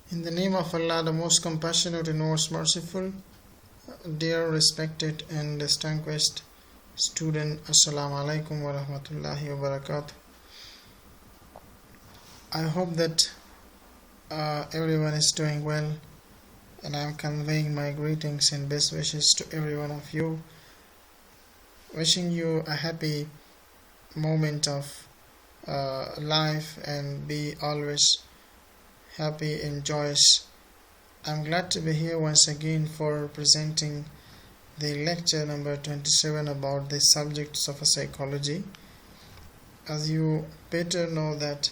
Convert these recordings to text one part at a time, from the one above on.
In the name of Allah, the most compassionate and most merciful, dear, respected, and distinguished student, Assalamu alaikum wa rahmatullahi wa barakatuh. I hope that everyone is doing well, and I am conveying my greetings and best wishes to every one of you, wishing you a happy moment of life and be always happy and joyous. I'm glad to be here once again for presenting the lecture number 27 about the subjects of psychology. As you better know that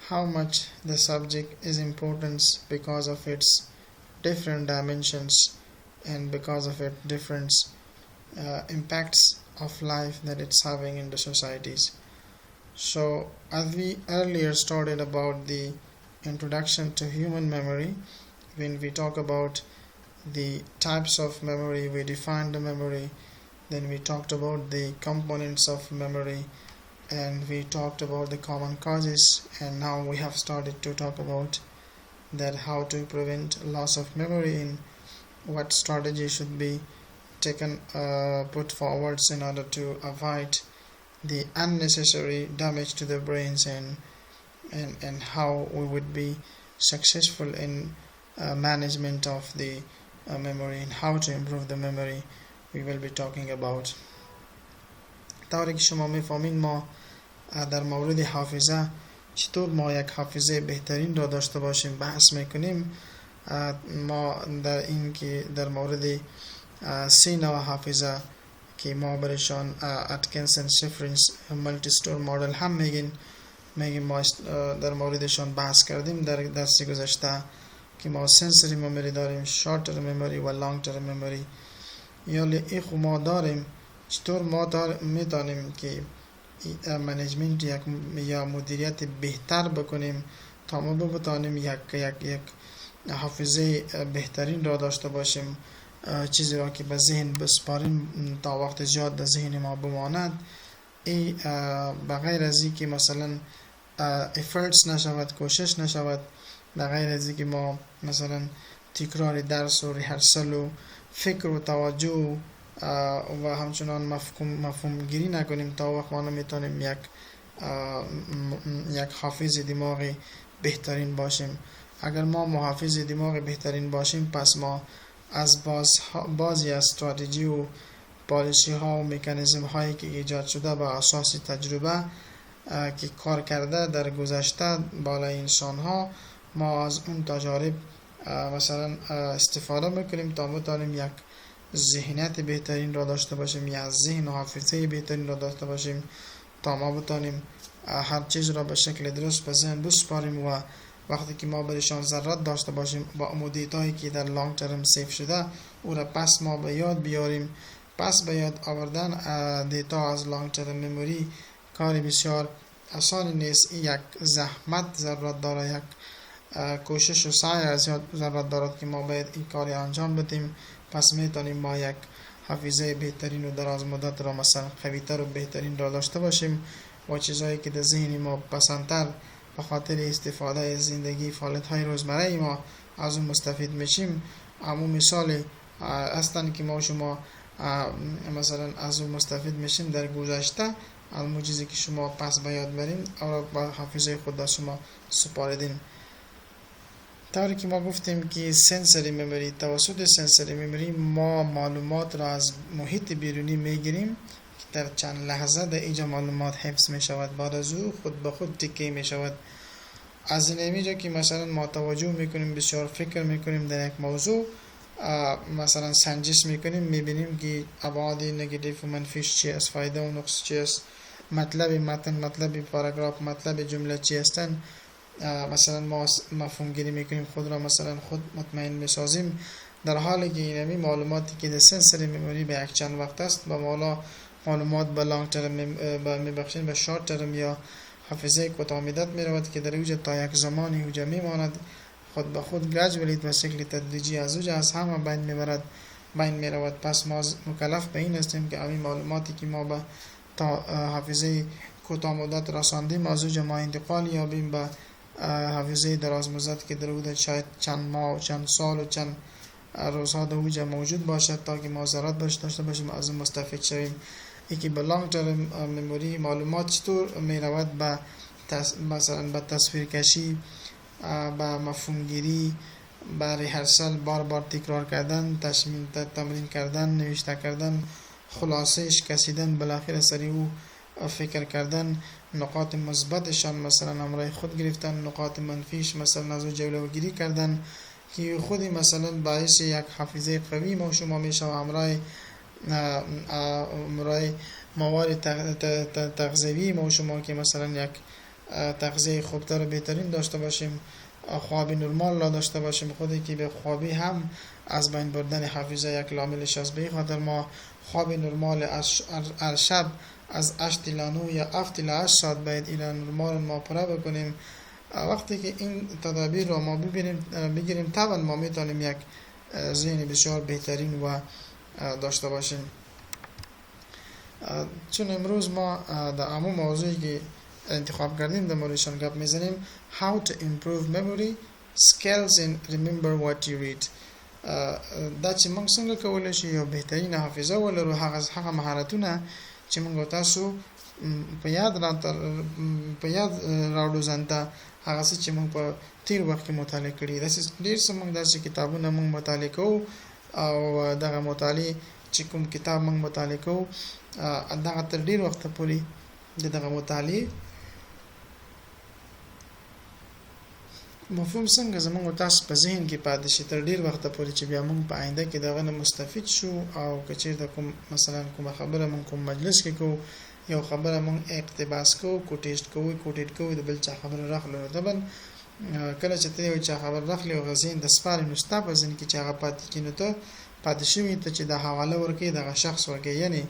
how much the subject is important because of its different dimensions and because of its different impacts of life that it's having in the societies. So as we earlier started about the introduction to human memory, when we talk about the types of memory, we defined the memory, then we talked about the components of memory, and we talked about the common causes, and now we have started to talk about that how to prevent loss of memory and what strategy should be taken put forwards in order to avoid the unnecessary damage to the brains and how we would be successful in management of the memory and how to improve the memory we will be talking about. طوری که شما میفهمین ما در مورد حافظه چطور ما یک حافظه بهترین را داشته باشیم بحث میکنیم. ما در این که در مورد 3 نوع حافظه که ما برشان اتکینسن شفرینز ملتی ستور مدل هم میگیم ما در موردشان بحث کردیم در درس گذشته که ما سنسوری مموری داریم، شارت ترم مموری و لانگ ترم مموری. یا خو ما داریم چطور ما میتونیم که منیجمنت یا مدیریت بهتر بکنیم تا ما بتانیم یک حافظه بهترین را داشته باشیم، چیزی را که به ذهن بسپاریم تا وقت زیاد در ذهن ما بماند. ای بغیر از این که مثلا افرتس نشود، کوشش نشود، بغیر از این که ما مثلا تکرار درس و ریهرسل و فکر و توجه و همچنان مفهوم گیری نکنیم تا وقت ما نمیتونیم یک حافظ دماغی بهترین باشیم. اگر ما محافظ دماغ بهترین باشیم پس ما از بعضی از استراتژی و پالیسی ها و مکانیزم هایی که ایجاد شده به اساس تجربه که کار کرده در گذشته بالای انسان ها، ما از اون تجارب مثلا استفاده میکنیم تا بتانیم یک ذهنیت بهترین را داشته باشیم، یا ذهن و حافظه بهترین را داشته باشیم تا ما بتانیم هر چیز را به شکل درست به ذهن بسپاریم و وقتی که ما برشان ضرورت داشته باشیم با مدیتایی که در لانگ ترم سیف شده او را پس ما به یاد بیاریم. پس به یاد آوردن دیتا از لانگ ترم مموری کاری بسیار آسان نیست. یک زحمت ضرورت داره، یک کوشش و سعی از ضرورت دارد که ما باید این کاری انجام بدیم. پس میتونیم ما یک حافظه بهترین و دراز مدت را مثلا قویتر و بهترین را داشته باشیم و چیزهایی که در ذهن ما پسندتر به خاطر استفاده از زندگی فعالیت های روزمره ما از اون مستفید میشیم. اما مثال اصلا که ما شما مثلا از اون مستفید میشیم در گذشته، اما چیزی که شما پس به یاد برین او با حافظه خود شما سپاردین. طوری که ما گفتیم که سنسوری مموری، توسط سنسوری مموری ما معلومات را از محیط بیرونی میگیریم که در چند لحظه در اینجا معلومات حفظ می شود، بعد از او خود به خود تکیه می شود. از این اینجا که مثلا ما توجه میکنیم، بسیار فکر میکنیم در یک موضوع، مثلا سنجش میکنیم، میبینیم که ابعاد نگاتیو و منفیش چی است، فایده و نقص چی است، مطلب متن، مطلب پاراگراف، مطلب جمله چی هستند. مثلا ما مفهوم گیری میکنیم، خود را مثلا خود مطمئن میسازیم، در حالی که اینمی معلوماتی که در سنسوری مموری به یک چند وقت است با معلومات به لانگ ترم میبخشین به شارت ترم یا حافظه کوتاه مدت میرود که در اوجه تا یک زمانی اوجه میماند، خود به خود گراجولی به شکل تدریجی از اوجه از همه بین میرود. پس ما مکلف به این هستیم که همین معلوماتی که ما به تا حافظه کوتاه مدت رساندیم از اوجه ما انتقال یابیم به حافظه دراز مدت که در حدود شاید چند ماه و چند سال و چند روزها در اوجا موجود باشد تا که ما ضرورت داشته باشیم از اون مستفید شویم. یکی به لانگ ترم مموری معلومات چطور می رود به مثلا به تصویر کشی، به مفهوم گیری، به ریهرسل، بار بار تکرار کردن، تمرین کردن، نوشته کردن، خلاصهش کشیدن، بالاخره سری او فکر کردن، نقاط مثبتشان مثلا همراه خود گرفتن، نقاط منفیش مثلا از او جلوگیری کردن که خودی مثلا باعث یک حافظه قوی ما شما میشه همراه موارد تغذیوی ما شما که مثلا یک تغذیه خوبتر و بهترین داشته باشیم، خواب نرمال را داشته باشیم. خودی که به خوابی هم از بین بردن حافظه یک لاملش است. به خاطر ما خواب نرمال از شب از 8 تا 9 یا 7 تا 8 ساعت باید این نرمال ما پره بکنیم. وقتی که این تدابیر را ما بگیریم طبعا ما میتونیم یک ذهن بسیار بهترین و داشته باشیم. چون امروز ما در همون موضوعی که انتخاب کردیم در موردشان گپ میزنیم how to improve memory skills and remember what you read. دا چې موږ څنګه کولی شو یو بهترین حافظه ولرو، هغه مهارتونه چې موږ تاسو په یاد راوړو ځان ته، هغه څه چې موږ په تیر وخت کې مطالعه کړي. داسې ډېر څه موږ داسې کتابونه موږ مطالعه کوو او دغه مطالعې چې کوم کتاب موږ مطالعه کوو دغه تر ډېر وخته پورې دغه مطالعې مفهوم څنګه زموږ تاسو په ذهن کې پاتې شي تر ډیر وخت پورې چې بیا موږ په آینده کې دغه نه مستفید شو. او که چیرته کوم مثلا کوم خبره موږ کوم مجلس کې کوو، یو خبره موږ اقتباس کوو، کوټیټ کوو د بل چا خبره راخلو، طبعا کله چې ته یو چا خبر راخلی او غزين د سپارې نو ستا په ځین کې چې هغه پاتې کینو ته پاتې شوی ته چې د حواله ورکې دغه شخص ورکې، یعنی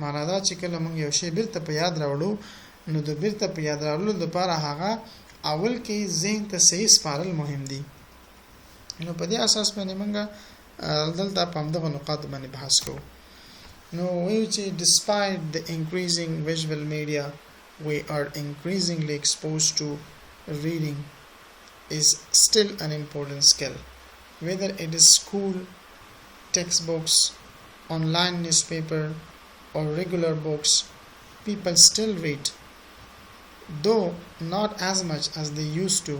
معنا دا چې کله موږ یو شی بیرته په یاد راوړو نو د بیرته په یاد راوړلو لپاره هغه اول کې ذهن ته صحیح سپارل مهم دي. نو په دې اساس باندې موږ دلته په همدغه نقاط باندې بحث کوو. نو وایو چې despite the increasing visual media we are increasingly exposed to reading is still an important skill, whether it is school textbooks, online newspaper or regular books. People still read, though not as much as they used to.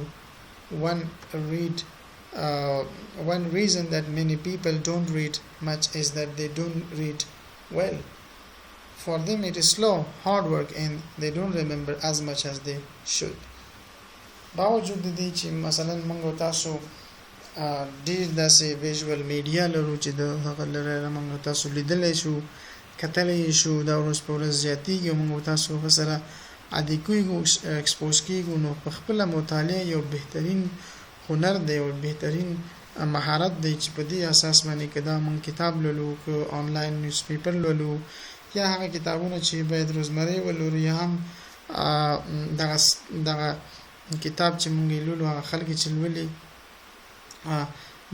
One reason that many people don't read much is that they don't read well. For them it is slow, hard work, and they don't remember as much as they should. باوجود دې چې مثلا موږ تاسو ډیر داسې ویژوال میډیا لرو چې د هغه لره موږ تاسو لیدلای شو، کتلای شو، دا ورځ په ورځ زیاتیږي، موږ تاسو سره عادي کېږو، ایکسپوز کېږو. نو په خپل مطالعه یو بهترین هنر دی او بهترین مهارت دی چې په دې اساس باندې کدا موږ کتاب لولو، که آنلاین نیوز پیپر لولو، یا هغه کتابونه چې باید روزمره ولولو، یا هم دغه کتاب چې موږ لولو هغه خلک چې لولي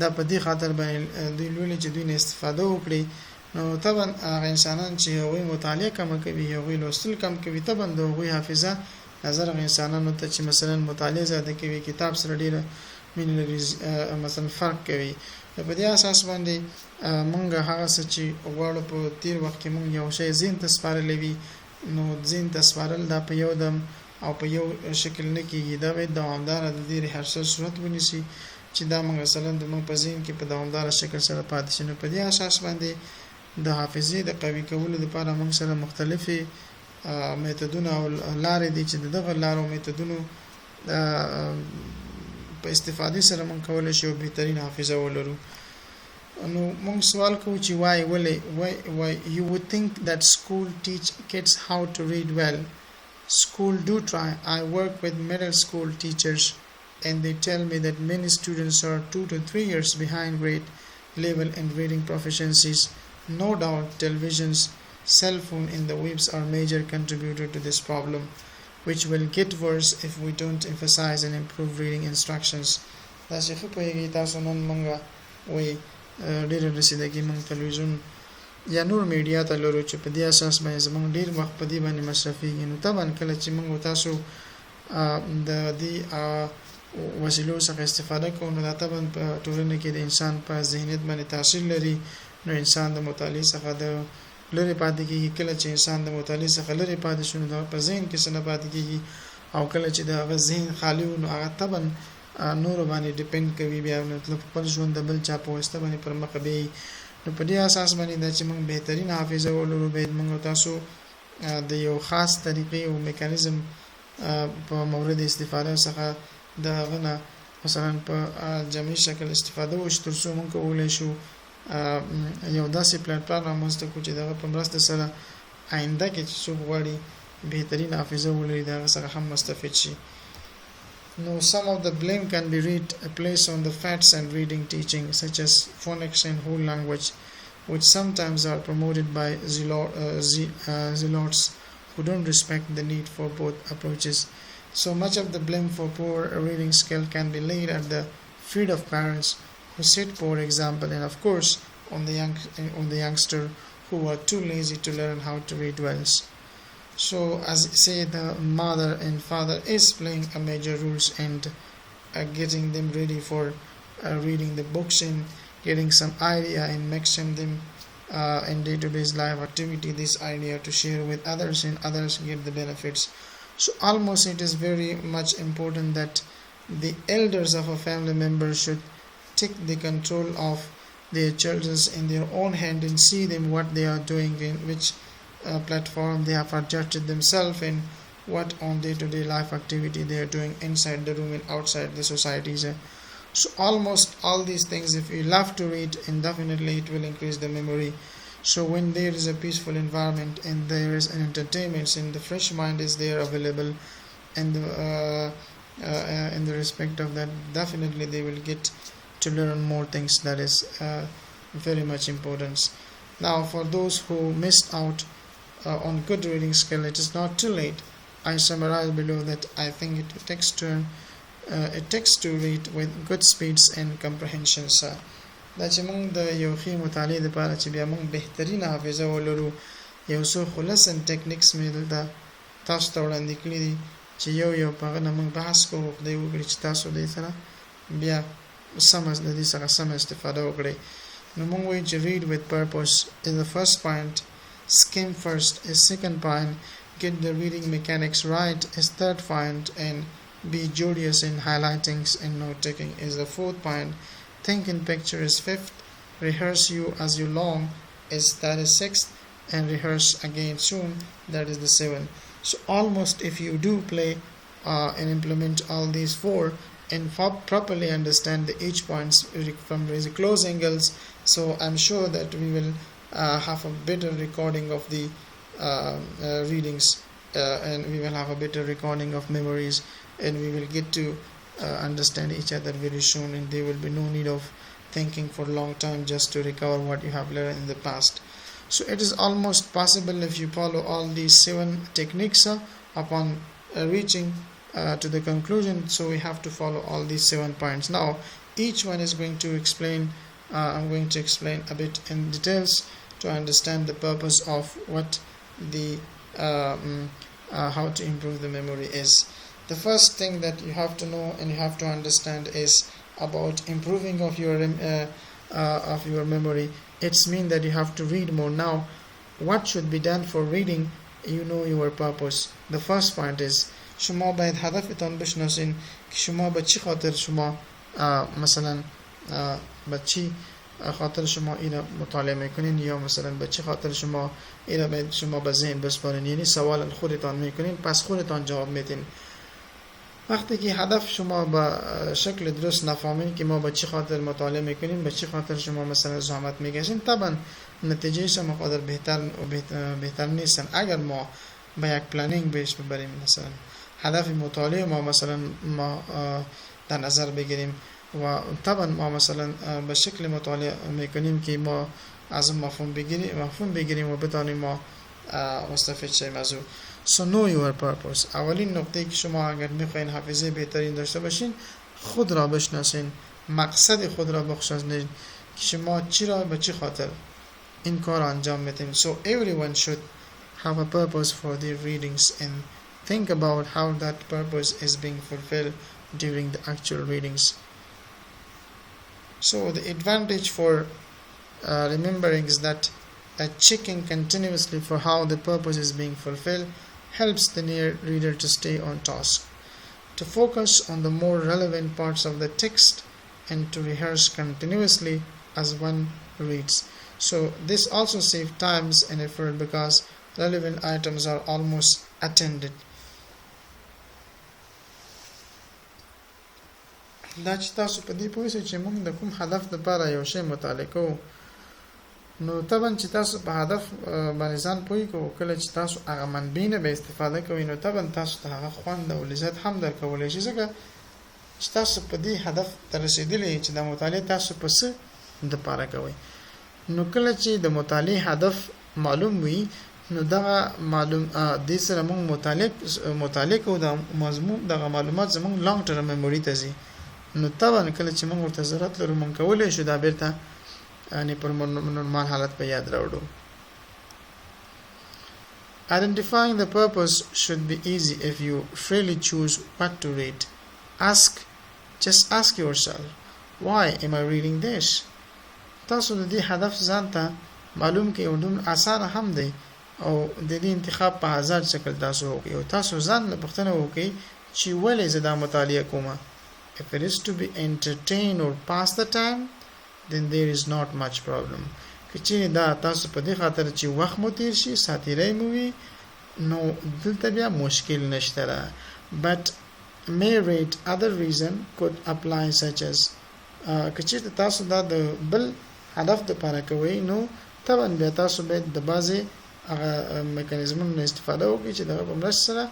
دا په دې خاطر باندې دوی لولي چې دوی نه استفاده وکړي. نو طبعا هغه انسانان چې هغوی مطالعه کم کوي، هغوی لوستل کم کوي، طبعا د هغوی حافظه نظر هغه انسانانو ته چې مثلا مطالعه زیاته کوي، کتاب سره ډیره مینه لري، مثلا فرق کوي. په دې اساس باندې موږ هغه څه چې غواړو په تیر وخت کې موږ یو شی ذهن ته سپارلی وي، نو ذهن ته سپارل دا په یو دم او په یو شکل نه کېږي، دا باید دوامداره د دې ریهرسل صورت ونیسي چې دا موږ مثلا د موږ په ذهن کې په دوامداره شکل سره پاتې شي. نو په دې اساس باندې د حافظې د قوي کولو لپاره موږ سره مختلفې میتودونه او لارې دي چې دغه لارو میتودونو په استفادې سره موږ کولی شو بهترین حافظه ولرو. نو موږ سوال کوو چې why you would think that school teach kids how to read well. School do try. I work with middle school teachers and they tell me that many students are 2 to 3 years behind grade level in reading proficiencies. No doubt televisions, cell phone and the webs are major contributor to this problem, which will get worse if we don't emphasize and improve reading instructions. دا چې خو په تاسو نن موږ وې ډېر رسیدګي موږ تلویزیون یا نور میډیا ته لرو چې په دې اساس باندې زموږ ډېر وخت په دې باندې مصرفيږي. نو طبعا کله چې موږ تاسو د دې وسیلو څخه استفاده کوو نو دا طبعا په ټولنه کې د انسان په ذهنیت باندې تاثیر لري نو انسان د مطالعې څخه د لري پاتې کېږي کله چې انسان د مطالعې څخه لري پاتې شي نو په ذهن کې څه نه پاتې کېږي او کله چې د هغه ذهن خالی وي نو هغه طبعا نور باندې ډیپند کوي بیا مطلب خپل ژوند د بل چا په واسطه باندې پر مخ بیايي نو په دې اساس باندې دا چې موږ بهترین حافظه ولرو باید موږ تاسو د یو خاص طریقې او میکانیزم په مورد استفاده څخه د غنه مثلا په جمعي شکل استفاده وشو تر څو موږ کولای شو یو داسې پلیټ فارم رامنځته کړو چې دغه په مرسته سره آینده کې چې څوک غواړي بهترین حافظه ولري دغه څخه هم مستفید شي No, some of the blame can be placed on the facts and reading teaching, such as phonics and whole language, which sometimes are promoted by zealots who don't respect the need for both approaches. So much of the blame for poor reading skill can be laid at the feet of parents who set poor example, and of course on the youngster who are too lazy to learn how to read well. So as I say, the mother and father is playing a major roles and getting them ready for reading the books and getting some idea and mixing them in day-to-day life activity, this idea to share with others and others get the benefits. So almost it is very much important that the elders of a family member should take the control of their children in their own hand and see them what they are doing in which platform they have adjusted themselves and what on day-to-day life activity they are doing inside the room and outside the societies. So almost all these things, if you love to read, and definitely it will increase the memory. So when there is a peaceful environment and there is an entertainment and the fresh mind is there available and in the respect of that, definitely they will get to learn more things. That is very much important. Now for those who missed out on good reading skill, it is not too late. I summarize below that I think it takes to read with good speeds and comprehensions. دا چې موږ د یو ښې مطالعې لپاره چې بیا موږ بهترینه حافظه ولرو یو څو خلاصن ټیکنیکس مې دلته تاسو ته وړاندې کړي دي چې یو په هغه نه موږ بحث کوو خدای وکړي چې تاسو دې سره بیا د دې څخه سمه استفاده وکړئ نو موږ وایو چې read with purpose is the first point, skim first is second point, get the reading mechanics right is third point, and be judicious in highlighting and note taking is the fourth point. Think in picture is fifth, rehearse you as you long that is sixth, and rehearse again soon, that is the seventh. So almost if you do play and implement all these four and properly understand the each points from the close angles, so I'm sure that we will have a better recording of the readings and we will have a better recording of memories and we will get to understand each other very soon, and there will be no need of thinking for a long time just to recover what you have learned in the past. So it is almost possible if you follow all these 7 techniques upon reaching to the conclusion. So we have to follow all these 7 points. Now each one is going to explain I'm going to explain a bit in details to understand the purpose of what the how to improve the memory is. The first thing that you have to know and you have to understand is about improving of your memory. It's mean that you have to read more. Now what should be done for reading? You know your purpose. The first point is شما باید هدفتان بشناسین که شما به چی خاطر شما مثلا به چی خاطر شما اینو مطالعه میکنین یا مثلا به چی خاطر شما اینو باید شما به ذهن بسپارین، یعنی سوال خودتان میکنین پس خودتان جواب میدین. وقتی که هدف شما به شکل درست نفهمین که ما به چی خاطر مطالعه میکنیم، به چی خاطر شما مثلا زحمت میکشین، طبعا نتیجه شما قدر بهتر نیستن. اگر ما با یک پلنینگ بهش ببریم، مثلا هدف مطالعه ما مثلا ما در نظر بگیریم و طبعا ما مثلا به شکل مطالعه میکنیم که ما از مفهوم بگیریم و بتانیم ما مستفید شیم از او. So know your purpose. اولین نقطه که شما اگر میخواین حافظه بهترین داشته باشین، خود را بشناسین، مقصد خود را بشناسین که شما چی را به چی خاطر این کار انجام میدین. So everyone should have a purpose for their readings and think about how that purpose is being fulfilled during the actual readings. So the advantage for remembering is that checking continuously for how the purpose is being fulfilled helps the reader to stay on task, to focus on the more relevant parts of the text, and to rehearse continuously as one reads. So this also saves times and effort because relevant items are almost attended. دا چې تاسو په دې پوه شئ چې موږ د کوم هدف لپاره یو شی مطالعه کوو، نو طبعا چې تاسو په هدف باندې ځان پوه کوئ، کله چې تاسو هغه منبع نه به استفاده کوئ، نو طبعا تاسو ته هغه خوند او لذت هم درکولی شي، ځکه چې تاسو په دې هدف ته رسېدلی چې د مطالعې تاسو په څه دپاره کوئ. نو کله چې د مطالعې هدف معلوم وي، نو دغه دې سره موږ مطالعه کوو، د مضمون دغه معلومات زموږ لانګ ټرم میموري ته ځي. نو طبعا کله چې موږ ورته ضرورت لرو، موږ کولی شو دا بیرته پر نورمال حالت په یاد راوړو. Identifying the purpose should be easy if you freely choose what to read. Just ask yourself, why am I reading this? تاسو د دې هدف ځان ته معلوم کې او دومره اسانه هم دی، او د دې انتخاب په آزاد شکل تاسو وکړئ، او تاسو ځان له پوښتنه وکړئ چې ولې زه دا مطالعه کوم. If it is to be entertained or pass the time, then there is not much problem. که چیرې دا تاسو په دې خاطر چې وخت مو تیر شي، ساتیری مو وي، نو دلته بیا مشکل نشته را. But myriad other reason could apply, such as که چیرې تاسو دا د بل هدف دپاره کوئ، نو طبعا بیا تاسو باید د بعضې هغه میکانیزمونو نه استفاده وکړئ چې دغه په مرسته سره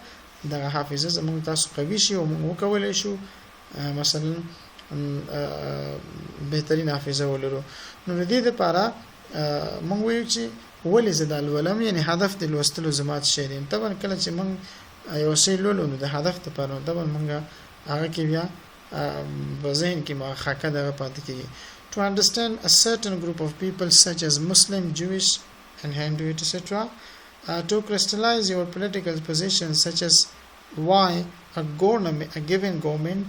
دغه حافظه زموږ تاسو قوي شي او موږ وکولی شو مثلا بهترین حافظه ولرو. نو د دې دپاره موږ وایو چې ولې زه دا لولم، یعنی هدف د لوستلو زما څه شی دی. طبعا کله چې موږ یو شی لولو، نو د هدف دپاره نو طبعا موږ هغه کې بیا په ذهن کې خاکه دغه پاتې کېږي. To understand a certain group of people such as Muslim, Jewish and Hindu, etc. To crystallize your political positions, such as why a given government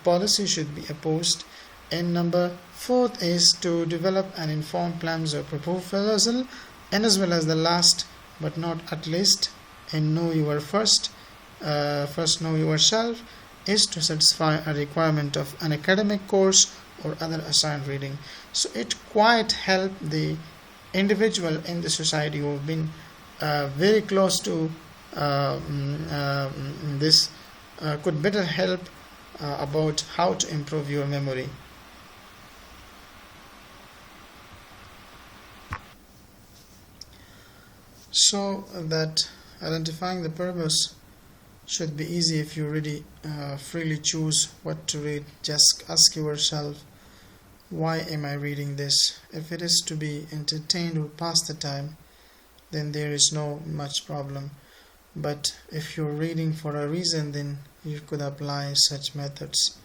policy should be opposed. And number 4 is to develop an informed plans or proposal, and as well as the last but not at least, and know your first know yourself, is to satisfy a requirement of an academic course or other assigned reading. So it quite help the individual in the society who have been very close to this could better help about how to improve your memory. So that identifying the purpose should be easy if you really freely choose what to read. Just ask yourself, why am I reading this? If it is to be entertained or pass the time, then there is no much problem. But if you're reading for a reason, then you could apply such methods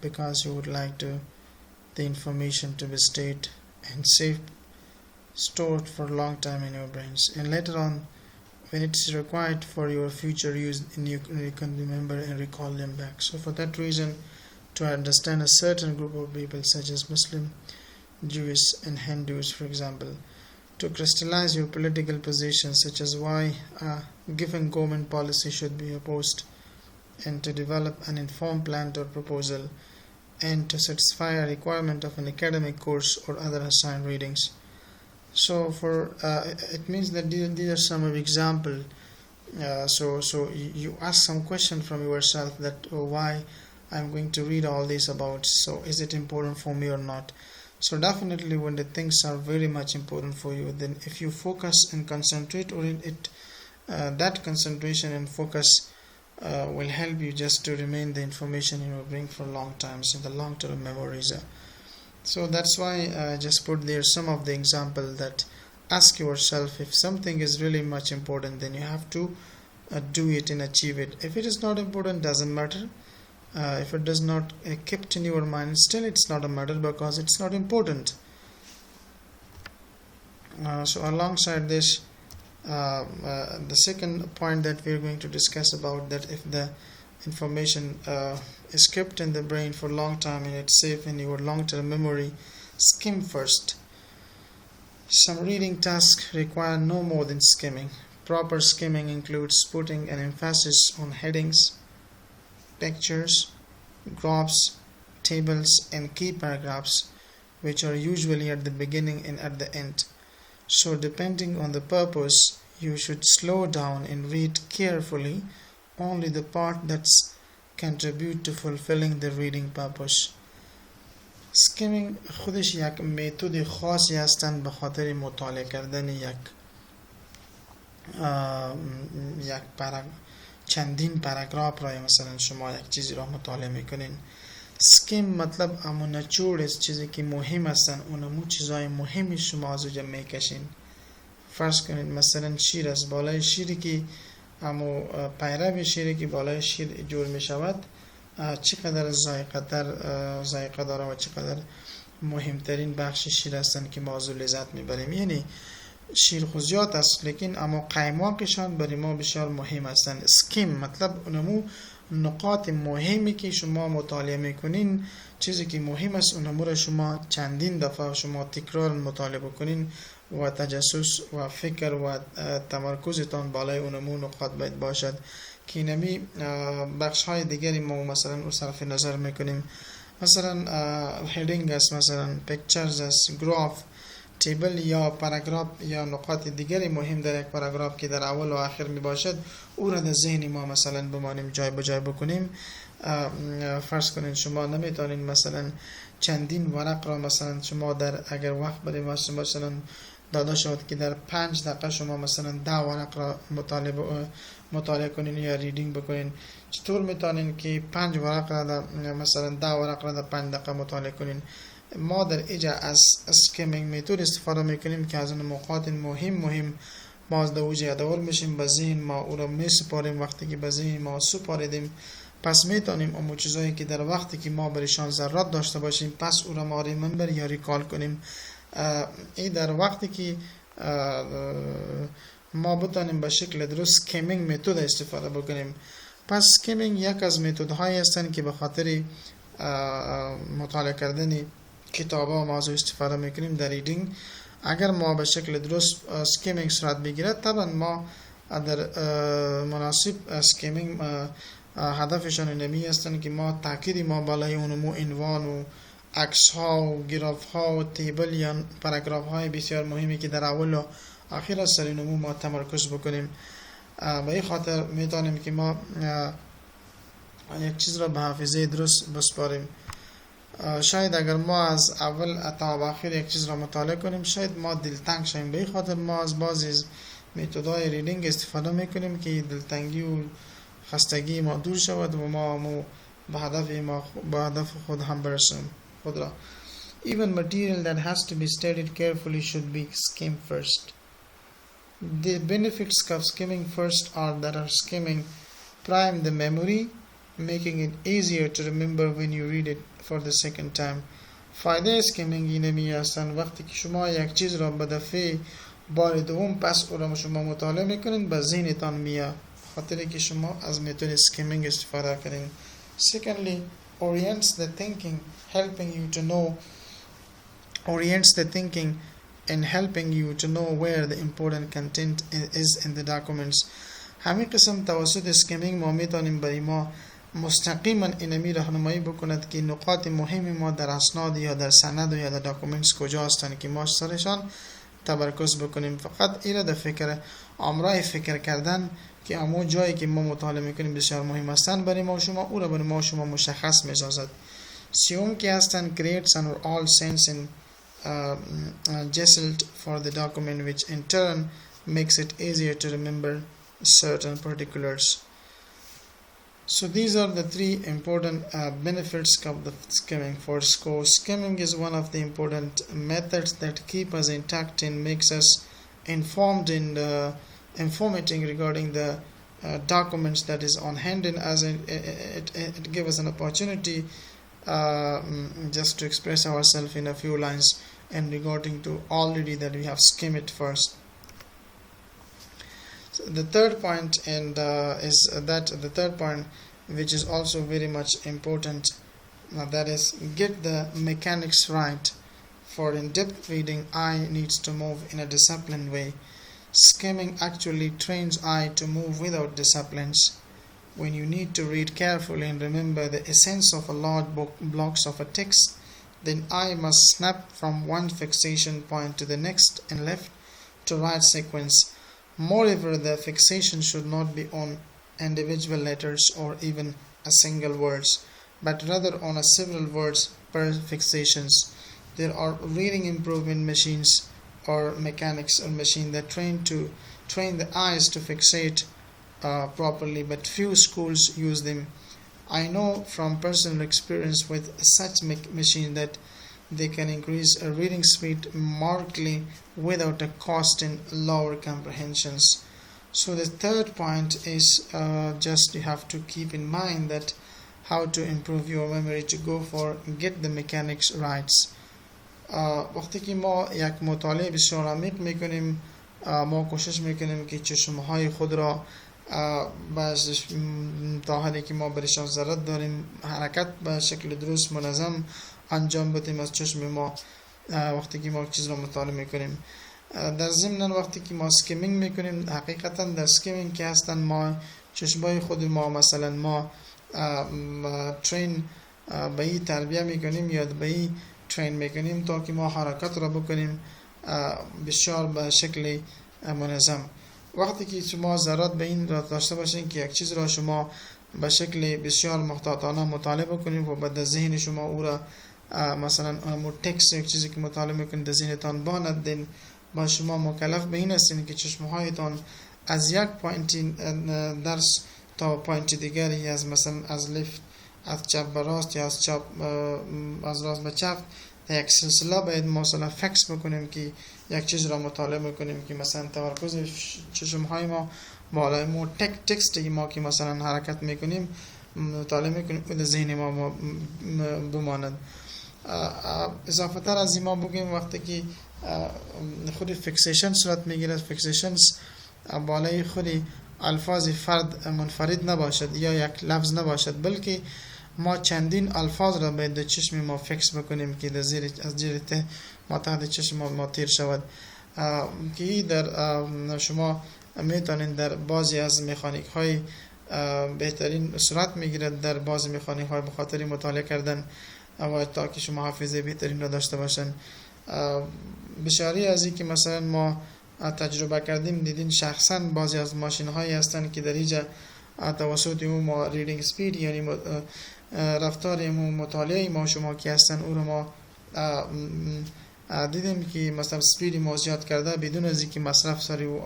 because you would like the information to be stayed and stored for a long time in your brains, and later on when it is required for your future use, you can remember and recall them back. So for that reason, to understand a certain group of people such as Muslim, Jewish and Hindus, for example, to crystallize your political position, such as why a given government policy should be opposed, and to develop an informed plan or proposal, and to satisfy a requirement of an academic course or other assigned readings. So for it means that these are some of example. So you ask some question from yourself that why I'm going to read all this about, so is it important for me or not? So definitely when the things are very much important for you, then if you focus and concentrate on it, that concentration and focus will help you just to remain the information in your brain for long times in the long term memories. So that's why I just put there some of the example that ask yourself, if something is really much important, then you have to do it and achieve it. If it is not important, doesn't matter. If it does not kept in your mind, still it's not a matter because it's not important. So alongside this, the second point that we're going to discuss about, that if the information is kept in the brain for a long time and it's safe in your long-term memory, skim first. Some reading tasks require no more than skimming. Proper skimming includes putting an emphasis on headings, pictures, graphs, tables, and key paragraphs, which are usually at the beginning and at the end. So, depending on the purpose, you should slow down and read carefully only the part that's contribute to fulfilling the reading purpose. سکیمینگ خودش یک متد خاصی هستند به خاطر مطالعه کردن چندین پاراگراف را، مثلا شما یک چیزی را مطالعه میکنین. سکیم مطلب امو نچوڑ است، چیزی که مهم هستن اونمو چیزای مهمی شما از اونجا میکشین. فرض کنین مثلا شیر است، بالای شیری که امو پیرو شیری که بالای شیر جور میشود چقدر ذائقه داره و چقدر مهمترین بخش شیر هستن که ما از لذت میبریم. یعنی شیر خو زیاد است لیکن اما قیماقشان برای ما بسیار مهم هستن. سکیم مطلب اونمو نقاط مهمی که شما مطالعه میکنین، چیزی که مهم است اونمو را شما چندین دفعه شما تکرار مطالعه بکنین و تجسس و فکر و تمرکزتان بالای اونمو نقاط باید باشد که نمی بخش های دیگری ما مثلا او صرف نظر میکنیم. مثلا هیدینگ است، مثلا پیکچرز است، گراف، تیبل یا پاراگراف یا نقاط دیگری مهم در یک پاراگراف که در اول و آخر می باشد، او را در ذهن ما مثلا بمانیم جای به جای بکنیم. فرض کنین شما نمیتونین مثلا چندین ورق را مثلا شما در اگر وقت برای مثلا داده شد که در 5 دقیقه شما مثلا 10 ورق را مطالعه کنین یا ریدینگ بکنین، چطور میتونین که 5 ورق را مثلا 10 ورق را در 5 دقیقه مطالعه کنین؟ ما در اینجا از اسکیمینگ متد استفاده میکنیم که از اون نقاط مهم ما از دوجه یادآور میشیم، به ذهن ما او را میسپاریم. وقتی که به ذهن ما سپاریدیم پس میتونیم اون چیزایی که در وقتی که ما برشان ضرورت داشته باشیم پس او را ما ریممبر یا ریکال کنیم. این در وقتی که ما بتونیم به شکل درست سکیمینگ متد استفاده بکنیم. پس سکیمینگ یک از متدهایی هستند که به خاطر مطالعه کردن کتابا ما از استفاده میکنیم در ریدینگ. اگر ما به شکل درست سکیمینگ صورت بگیرد، طبعا ما در مناسب سکیمینگ هدفشان نمی هستند که ما تاکید ما بالای اونمو عنوان و عکس ها و گراف ها و تیبل یا پاراگراف های بسیار مهمی که در اول و آخر از سر نمو ما تمرکز بکنیم. به این خاطر میتونیم که ما یک چیز را به حافظه درست بسپاریم. شاید اگر ما از اول تا آخر یک چیز را مطالعه کنیم شاید ما دلتنگ شویم. به این خاطر ما از بعضی از متدهای ریدینگ استفاده میکنیم که دلتنگی و خستگی ما دور شود و ما به هدف خود هم برسیم خود را. Even material that has to be studied carefully should be skimmed first. The benefits of skimming first are that skimming prime the memory, making it easier to remember when you read it for the second time. فایده اسکیمینگ اینه می هستن وقتی که شما یک چیز را به دفعه بار دوم پس او را شما مطالعه میکنین به ذهنتان میاد، خاطر که شما از متد اسکیمینگ استفاده کردین. Secondly, orients the thinking and helping you to know where the important content is in the documents. همین قسم توسط اسکیمینگ ما میتونیم برای ما مستقیما اینمی راهنمایی بکند که نقاط مهم ما در اسناد یا در سند یا در داکومنتس کجا هستند که ما سرشان تمرکز بکنیم. فقط این در فکر امرای فکر کردن که امو جایی که ما مطالعه میکنیم بسیار مهم هستند برای ما شما او را برای ما شما مشخص میسازد. سیوم که هستند creates an all sense and gestalt for the document which in turn makes it easier to remember certain particulars. So these are the three important benefits of the skimming. For score, skimming is one of the important methods that keep us intact and makes us informed and informating regarding the documents that is on hand, and as it gives us an opportunity just to express ourselves in a few lines and regarding to already that we have skimmed it first. So the third point which is also very much important. That is, get the mechanics right. For in-depth reading, eye needs to move in a disciplined way. Skimming actually trains eye to move without disciplines. When you need to read carefully and remember the essence of a large blocks of a text, then eye must snap from one fixation point to the next in left to right sequence. Moreover, the fixation should not be on individual letters or even a single words, but rather on a several words per fixations. There are reading improvement machines or mechanics or machine that train the eyes to fixate properly, but few schools use them. I know from personal experience with such machine that they can increase a reading speed markedly without a cost in lower comprehensions. So the third point is just you have to keep in mind that how to improve your memory to go for get the mechanics right. وقتی که ما یک مطالعه بسیار عمیق میکنیم ما کوشش میکنیم که چشمهای خود را تا حدی که ما برشان ضرورت داریم حرکت به شکل درست منظم انجام بدیم از چشم ما وقتی که ما چیز را مطالعه میکنیم. در ضمن وقتی که ما سکیمینگ میکنیم حقیقتا در سکیمینگ که هستن ما چشمای خود ما مثلا ما ترین به این تربیه میکنیم یا به این ترین میکنیم تا که ما حرکت را بکنیم بسیار به شکل منظم. وقتی که شما ضرورت به این را داشته باشین که یک چیز را شما به شکل بسیار محتاطانه مطالعه بکنید و بعد ذهن شما او را مثلا تکست یک چیزی که مطالعه میکنید در ذهنتان باند، با شما مکلف به این هستین که چشمهایتان از یک پوینت درس تا پوینت دیگری از مثلا از لفت از چپ به راست یا از چپ از راست به چپ در یک سلسله باید مثلا فکس بکنیم که یک چیز را مطالعه میکنیم که مثلا تمرکز چشمهای ما بالای ما تکستی ما که مثلا حرکت میکنیم مطالعه میکنیم و در ذهن ما بماند. اضافه تر از این ما بگیم وقتی که خود فکسیشن صورت میگیره، فکسیشنز بالای خود الفاظ فرد منفرد نباشد یا یک لفظ نباشد، بلکه ما چندین الفاظ را باید در چشم ما فکس بکنیم که از زیر ته ما تحت چشم ما تیر شود که در شما میتونید در بعضی از مکانیک های بهترین صورت میگیرد در بعضی مکانیک های به خاطر مطالعه کردن و تا که شما حافظه بهترین را داشته باشن. بشاری از این که مثلا ما تجربه کردیم دیدین شخصا بعضی از ماشین هایی هستن که در اینجا توسط ما ریدینگ سپید یعنی رفتار مطالعه ما شما که هستن او رو ما دیدیم که مثلا سپید ما زیاد کرده بدون از اینکه مصرف سری و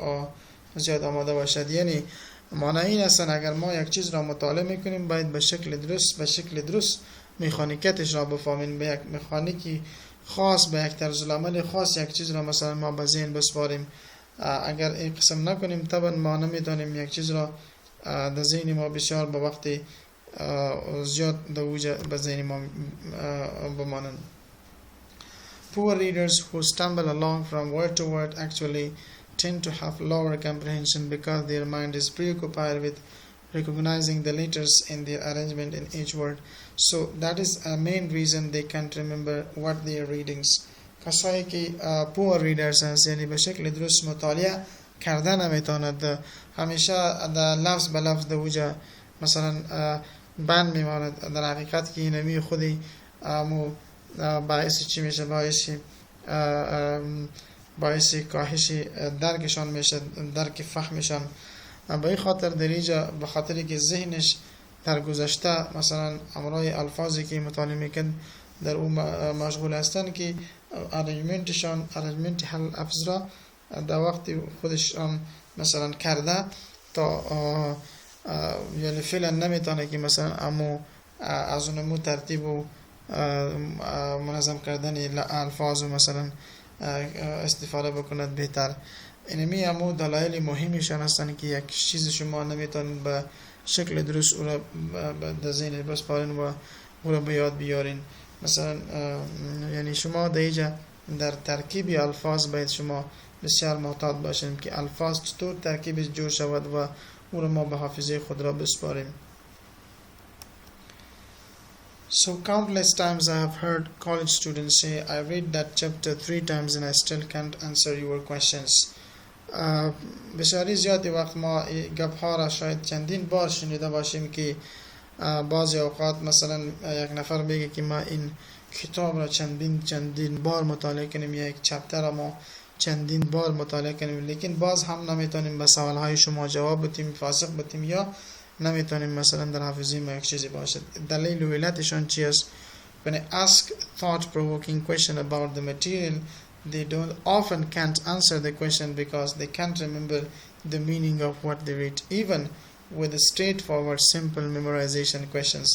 زیاد آماده باشد. یعنی معنی این هستن اگر ما یک چیز را مطالعه میکنیم باید به شکل درست مکانیکتش را بفهمیم، به یک مکانیکی خاص به یک طرز العمل خاص یک چیز را مثلا ما به ذهن بسپاریم. اگر این قسم نکنیم طبعا ما نمیتونیم یک چیز را در ذهن ما بسیار به وقت زیاد در وجه به ذهن ما بمانند. Poor readers who stumble along from word to word actually tend to have lower comprehension because their mind is preoccupied with recognizing the letters in their arrangement in each word. So that is a main reason they can't remember what they are readings. کسایی که poor readers هست یعنی به شکل درست مطالعه کردن نمیتواند، همیشه در لفظ به لفظ در وجه مثلا بند میماند. در حقیقت که اینمی خودی باعث چی میشه؟ باعث کاهش درکشان میشه، درک فهمشان. به این خاطر در اینجا به خاطری که ذهنش در گذشته مثلا امرای الفاظی که مطالعه میکن در اون مشغول هستن که ارنجمنت هر لفظ را در وقتی خودش مثلا کرده تا یعنی فعلا نمیتونه که مثلا امو از اونمو ترتیب و منظم کردن الفاظ و مثلا استفاده بکند بهتر. اینمی همو دلایل مهمیشان هستن که یک چیز شما نمیتونید به شکل درست او را در ذهن بسپارین و او را به یاد بیارین. مثلا یعنی شما در ترکیب الفاظ باید شما بسیار محتاط باشین که الفاظ چطور ترکیب جور شود و او را ما به حافظه خود را بسپاریم. So countless times I have heard college students say, I read that chapter 3 times and I still can't answer your questions. بسیاری زیادی وقت ما گپ‌ها را شاید چندین بار شنیده باشیم که بعضی اوقات مثلا یک نفر بگه که ما این کتاب را چندین بار مطالعه کنیم یا یک چپتر را ما چندین بار مطالعه کنیم، لیکن باز هم نمیتونیم به سوالهای شما جواب بدیم، فاسق بدیم یا نمیتونیم مثلا در حافظه ما یک چیزی باشد. دلیل و علتشان چی است؟ When I ask thought-provoking question about the material, they don't often can't answer the question because they can't remember the meaning of what they read. Even with the straightforward, simple memorization questions,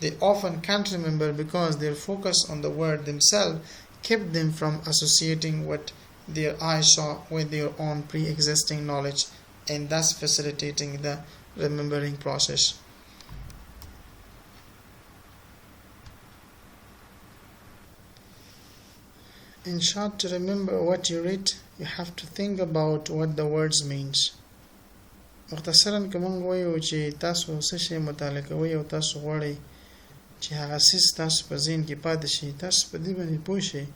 they often can't remember because their focus on the word themselves kept them from associating what their eyes saw with their own pre-existing knowledge and thus facilitating the remembering process. In short, to remember what you read, you have to think about what the words means. مختصراً که موږ وایو چې تاسو څه شی مطالعه کوئ او تاسو غواړئ چې هغه څیز تاسو په ذهن کې پاتې شي، تاسو په دې باندې پوه شئ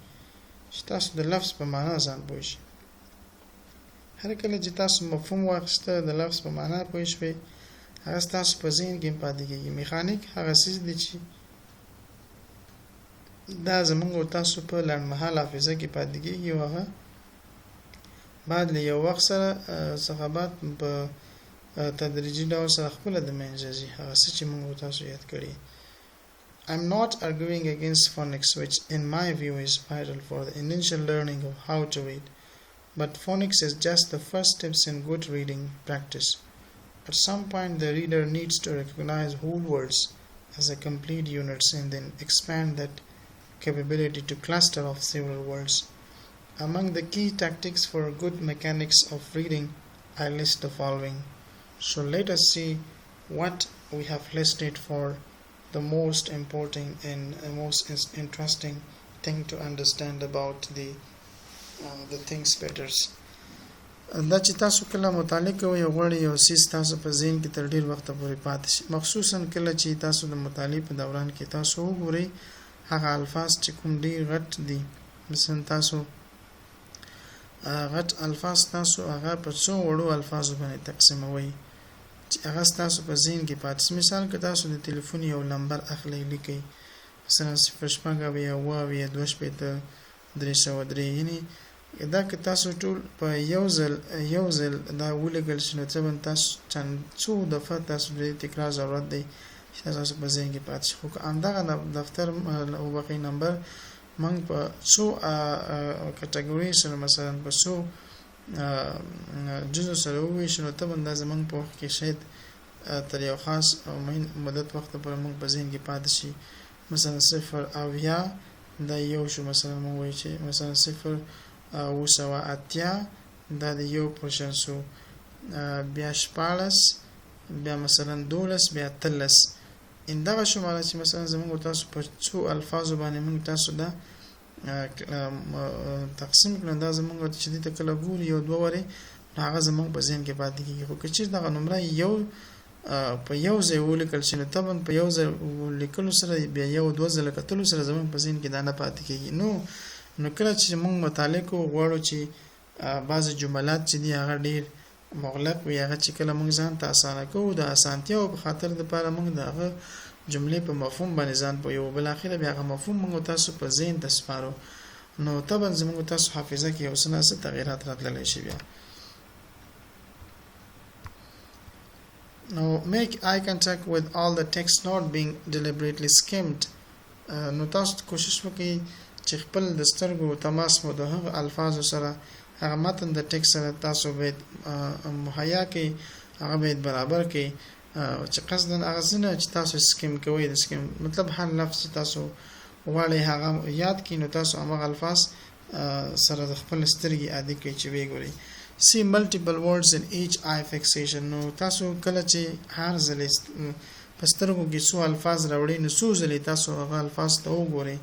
چې تاسو د لفظ په معنا ځان پوه شئ. هر کله چې تاسو مفهوم واخیسته، د لفظ په معنا پوه شئ، هغه ستاسو په ذهن کې پاتې کېږي. میخانیک هغه څیز دی چې دا زموږ او تاسو په لنډمهاله حافظه کې پاتې کېږي او هغه بعد له یو وخت سره څخه بعد په تدریجي ډول سره خپل د منځه ځي، هغه څه چې موږ او تاسو یاد کړي. I'm not arguing against phonics, which in my view is vital for the initial learning of how to read, but phonics is just the first steps in good reading practice. At some point the reader needs to recognize whole words as a complete units and then expand that capability to cluster of several words. Among the key tactics for good mechanics of reading, I list the following. So let us see what we have listed for the most important and most interesting thing to understand about the things better. دا چې تاسو کله مطالعه کوئ او غواړئ یو څیز تاسو په ذهن کې تر ډیر وخته پورې پاتې شي، مخصوصا کله چې تاسو د مطالعې په دوران کې تاسو وګورئ هغه الفاظ چې کوم ډیر غټ دي، مثلا تاسو غټ الفاظ تاسو هغه په څو وړو الفاظو باندې تقسیموي چې هغه تاسو په ذهن کې پاتې شي. مثال که تاسو د ټلیفون یو نمبر اخلئ لیکئ، مثلا 0 یا 2 یا 2 303، یعنی دا که تاسو ټول په یو ځل دا ولیکل شي نو څه تاسو څو دفعه تاسو دې تکرار ضرورت دی چې تاسو په ذهن کې پاتې شي. خو که همدغه دفتر او باقي نمبر موږ په څو کټګوري سره مثلا په څو جزء سره وویشو نو طبعا دا زموږ په وخت کې شاید تر یو خاص مدت وخت پورې موږ په ذهن کې پاتې شي. مثلا 0 او یا دا یو شو، مثلا موږ وایو چې مثلا 0 او 8 دا د یو پرشن شو، بیا 14 بیا مثلا 12 بیا 13. ان دغه شماره چې مثلا زموږ تاسو په څو الفاظو باندې موږ تاسو دا تقسیم کړو، دا زموږ چې دې کله ګوري یو 2 وره هغه زموږ په ذهن کې پاتې کیږي. خو که چیرې دغه نمبر یو په یو ځای ولیکل شي نو طبعا په یو ځای لیکلو سره بیا یو 2 ځله کتلو سره زموږ په ذهن کې دا نه پاتې کیږي. نو کله چې موږ مطالعه کوو غواړو چې بعض جملات چې دي هغه ډیر مغلق وي، هغه چې کله موږ ځان ته اسانه کوو د اسانتیا په خاطر د لپاره موږ دغه جملې په مفهوم باندې ځان په یو بل اخره بیا هغه مفهوم موږ تاسو په ذهن ته سپارو، نو طبعا زموږ تاسو حافظه کې یو څه تغیرات راتللی شي. بیا Now make eye contact with all the text not being deliberately skimmed. نو تاسو کوشش وکړئ چې خپل د سترګو تماس مو د هغه الفاظو سره هغه متن د ټیکس سره تاسو به مهیا کې هغه به برابر کې چې قصداً هغه څه چې تاسو سکیم کوئ، د سکیم مطلب هر لفظ تاسو غواړئ هغه یاد کړئ، نو تاسو هغه الفاظ سره د خپل سترګې عادي کړئ چې وګورئ. See multiple words in each eye fixation. نو تاسو کله چې هر ځل په سترګو کې څو الفاظ راوړئ نو څو ځلې تاسو هغه الفاظ ته وګورئ.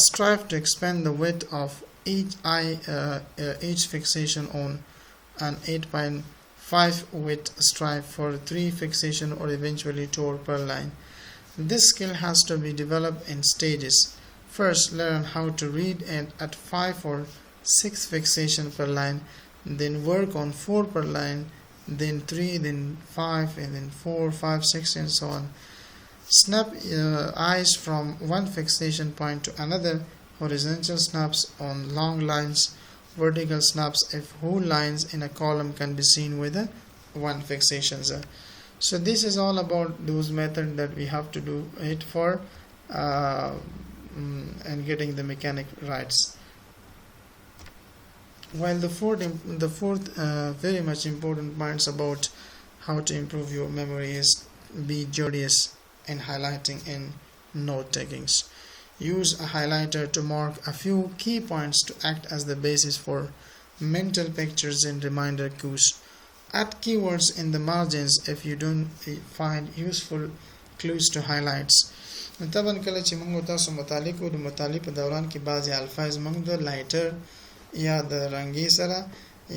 Strive to expand the width of each eye, each fixation on an 8.5 width strive for 3 fixation or eventually 2 per line. This skill has to be developed in stages. First, learn how to read and at 5 or 6 fixation per line, then work on 4 per line, then 3, then 5, and then 4, 5, 6, and so on. Snap eyes from one fixation point to another, horizontal snaps on long lines, vertical snaps if whole lines in a column can be seen with a one fixation. So this is all about those methods that we have to do it for and getting the mechanic rights. While the fourth very much important points about how to improve your memory is be judicious in highlighting and note takings. Use a highlighter to mark a few key points to act as the basis for mental pictures and reminder cues. Add keywords in the margins if you don't find useful clues to highlights. طبعا کله چې موږ تاسو مطالعه کوو د مطالعې په دوران کې بعضی الفاظ موږ د لایټر یا د رنګي سره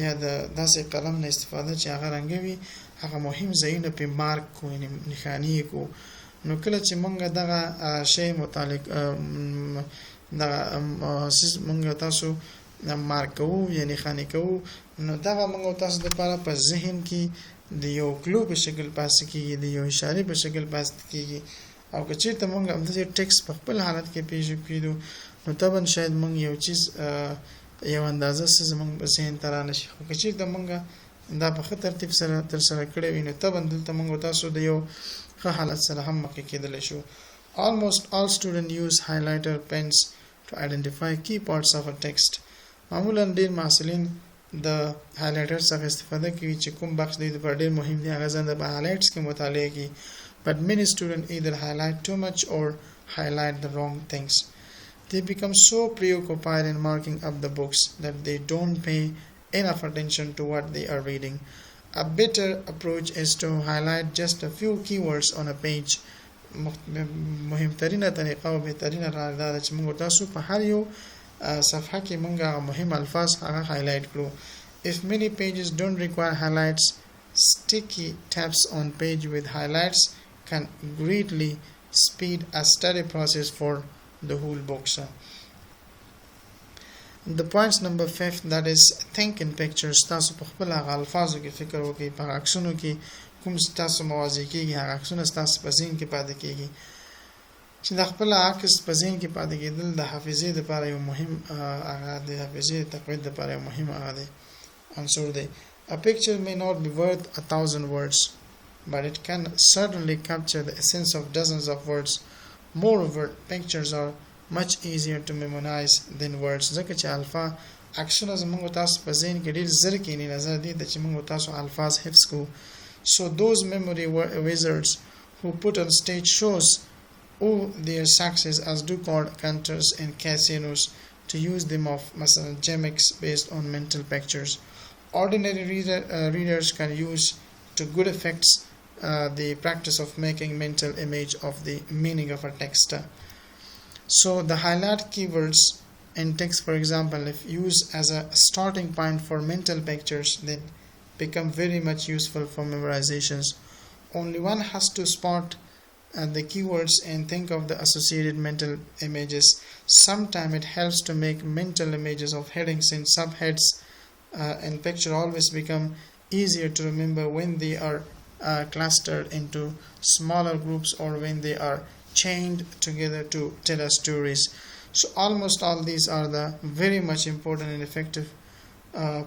یا د داسې قلم نه استفاده چې هغه رنګوي هغه مهم ځایونه په مارک کو یعنی نښاني کو نو کله چې موږ دغه شی متعلق دغه سیس موږ تاسو مارک کوو یا نښاني کوو نو دغه موږ تاسو لپاره په ذهن کې د یو کلو په شکل پاتې کیږي د یو اشاره په شکل پاتې کیږي او که چیرته موږ هم د ټیکس په خپل حالت کې پیښ کړو نو طبعا شاید موږ یو چیز یو اندازه څه زموږ په ذهن ته رانشي خو که چیرته موږ دا په ښه ترتیب سره ترسره کړی وي نو طبعا دلته موږ تاسو د یو ښه حالت سره هم مخکې کېدلی شو. Almost all students use highlighter pens to identify key parts of a text. معمولا ډېر محصلین د هایلایټر څخه استفاده کوي چې کوم بخش دوی لپاره ډېر مهم دی هغه ځان د هایلایټس کې مطالعه کوي. But many students either highlight too much or highlight the wrong things. They become so preoccupied in marking up the books that they don't pay enough attention to what they are reading. A better approach is to highlight just a few keywords on a page. مهمترینه طریقه او بهترینه لار دا ده چې موږ تاسو په هر یو صفحه کې موږ مهم الفاظ هغه هایلایټ کړو. If many pages don't require highlights, sticky taps on page with highlights can greatly speed a study process for the whole book. The points number 5 that is think in pictures. تاسو په خپل هغه الفاظو کې فکر وکړئ په عکسونو کې کوم تاسو موازی کېږي هغه عکسونه تاسو په ذهن کې پاتې کېږي چې د خپل عکس په ذهن کې پاتې کېدل د حافظې لپاره یو مهم هغه د حافظې تقویت لپاره یو مهم هغه دی عنصر دی. A picture may not be worth 1,000 words, but it can certainly capture the essence of dozens of words. Moreover, pictures are much easier to memorize than words. ځکه چې الفا عکسونه زموږ تاسو په ذهن کې ډېر زر کېني نظر دی چې موږ تاسو الفاظ حفظ کوو. So those memory wizards who put on stage shows owe their success as do called cantors and casinos to use them of مثلا gimmicks based on mental pictures. Ordinary readers can use to good effects the practice of making mental image of the meaning of a text. So the highlight keywords in text, for example, if used as a starting point for mental pictures, then become very much useful for memorizations. Only one has to spot the keywords and think of the associated mental images. Sometimes it helps to make mental images of headings and subheads and picture always become easier to remember when they are clustered into smaller groups or when they are chained together to tell us stories. So almost all these are the very much important and effective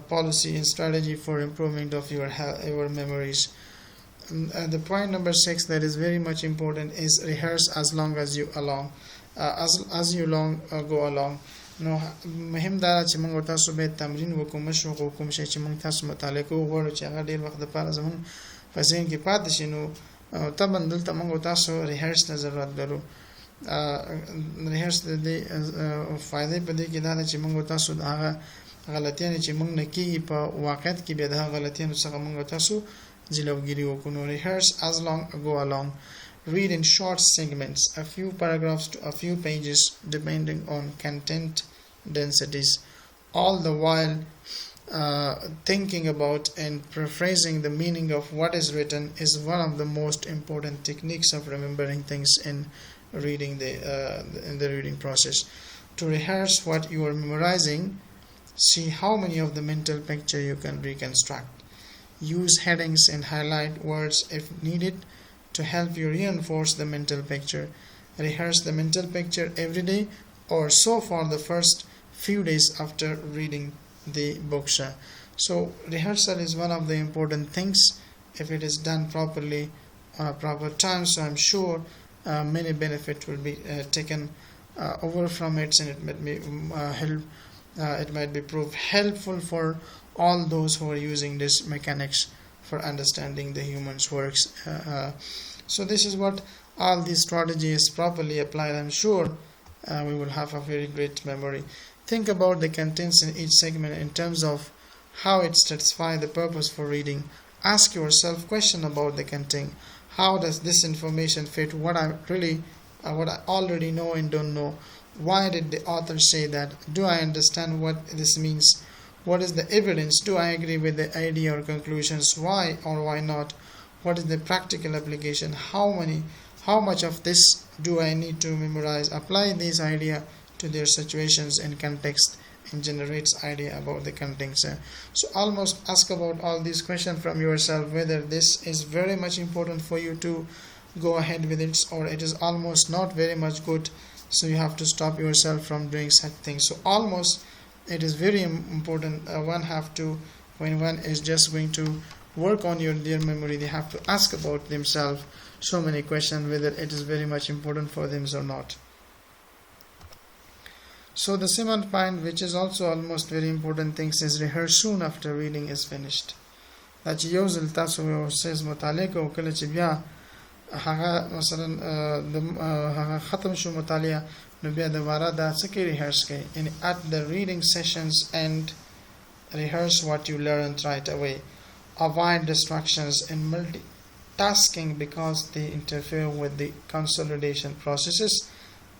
policy and strategy for improvement of your memories. The point number 6 that is very much important is rehearse as long as you along as you go along. نو مهم دا چې موږ تاسو به تمرین وکړو مشوق وکړو چې موږ تاسو مطالعه کوو غواړو چې هغه ډیر وخت لپاره زموږ په ذهن کې پاتې شي نو طبعا دلته موږ تاسو ریهرس ته ضرورت لرو. ریهرس د فائدې په دې کې دا چې موږ تاسو هغه غلطیاں چې موږ نه کیږي په واقعیت کې به د غلطیانو څخه موږ تاسو جلوګیری وکړو. rehearse as long go along. Read in short segments, a few paragraphs to a few pages depending on content densities. All the while thinking about and paraphrasing the meaning of what is written is one of the most important techniques of remembering things in reading in the reading process. To rehearse what you are memorizing, see how many of the mental picture you can reconstruct. Use headings and highlight words if needed to help you reinforce the mental picture. Rehearse the mental picture every day or so for the first few days after reading the books. So rehearsal is one of the important things if it is done properly on a proper time. So I'm sure many benefit will be taken over from it, and it might be it might be proved helpful for all those who are using this mechanics for understanding the human's works. So this is what all these strategies properly applied, I'm sure we will have a very great memory. Think about the contents in each segment in terms of how it satisfies the purpose for reading. Ask yourself question about the content. How does this information fit what I already know and don't know? Why did the author say that? Do I understand what this means? What is the evidence? Do I agree with the idea or conclusions? Why or why not? What is the practical application? How much of this do I need to memorize? Apply these ideas to their situations and context and generates idea about the contents. So almost ask about all these questions from yourself whether this is very much important for you to go ahead with it or it is almost not very much good, so you have to stop yourself from doing such things. So almost it is very important. One have to, when one is just going to work on their memory, they have to ask about themselves so many questions whether it is very much important for them or not. So the second point, which is also almost very important things, is rehearse soon after reading is finished. دا چې یو ځل تاسو یو څیز مطالعه کوو کله چې بیا هغه مثلا هغه ختم شو مطالعه نو بیا دوباره دا څه کې rehearse کوي. And at the reading sessions and rehearse what you learned right away. Avoid distractions and multitasking because they interfere with the consolidation processes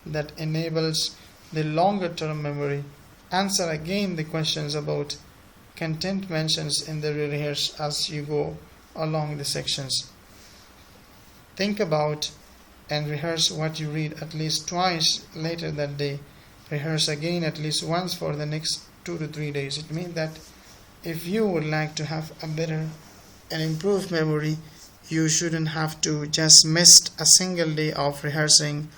that enables the longer term memory. Answer again the questions about content mentions in the rehearse as you go along the sections. Think about and rehearse what you read at least twice later that day. Rehearse again at least once for the next 2 to 3 days. It means that if you would like to have a better and improved memory, you shouldn't have to just miss a single day of rehearsing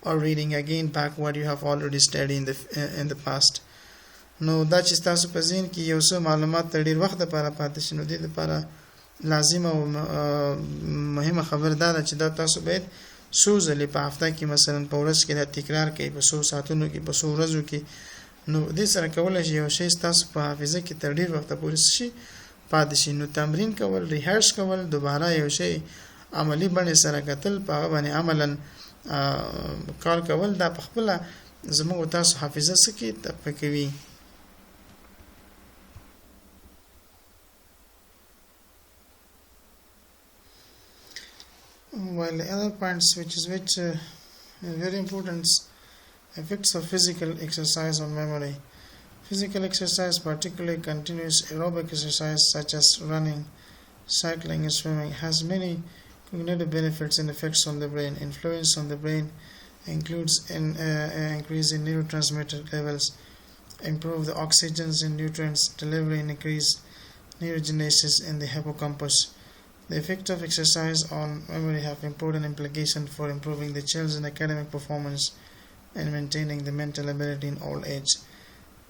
or reading again back what you have already studied in the past. نو دا چې تاسو په ذهن کې یو څه معلومات تر ډیر وخت لپاره پاتې شي نو د دې لپاره لازمه او مهمه خبر دا چې دا تاسو باید څو ځلې په هفته کې مثلا په ورځ کې دا تکرار کوئ په څو ساعتونو کې په څو ورځو کې نو دې سره کولی شي یو شی ستاسو په حافظه کې تر ډیر وخته پورې شي پاتې شي. نو تمرین کول ریهرس کول دوباره یو شی عملی بڼې سره کتل په هغه باندې عملا کار کول دا په خپله زموږ تاسو حافظه څه کې تقویه کوي. While the other points which very important effects of physical exercise on memory. Physical exercise, particularly continuous aerobic exercise such as running, cycling and swimming, has many cognitive benefits and effects on the brain. Influence on the brain includes increase in neurotransmitter levels, improve the oxygens and nutrients delivery and increase neurogenesis in the hippocampus. The effect of exercise on memory have important implications for improving the children's academic performance and maintaining the mental ability in old age,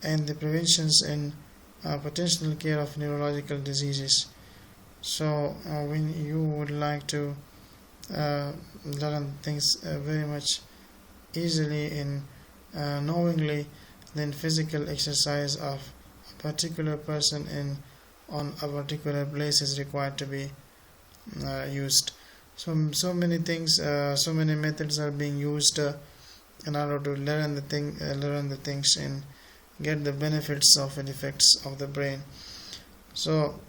and the preventions and potential care of neurological diseases. So when you would like to learn things very much easily and knowingly, then physical exercise of a particular person on a particular place is required to be used. So many things, so many methods are being used in order to learn the things and get the benefits of and effects of the brain. So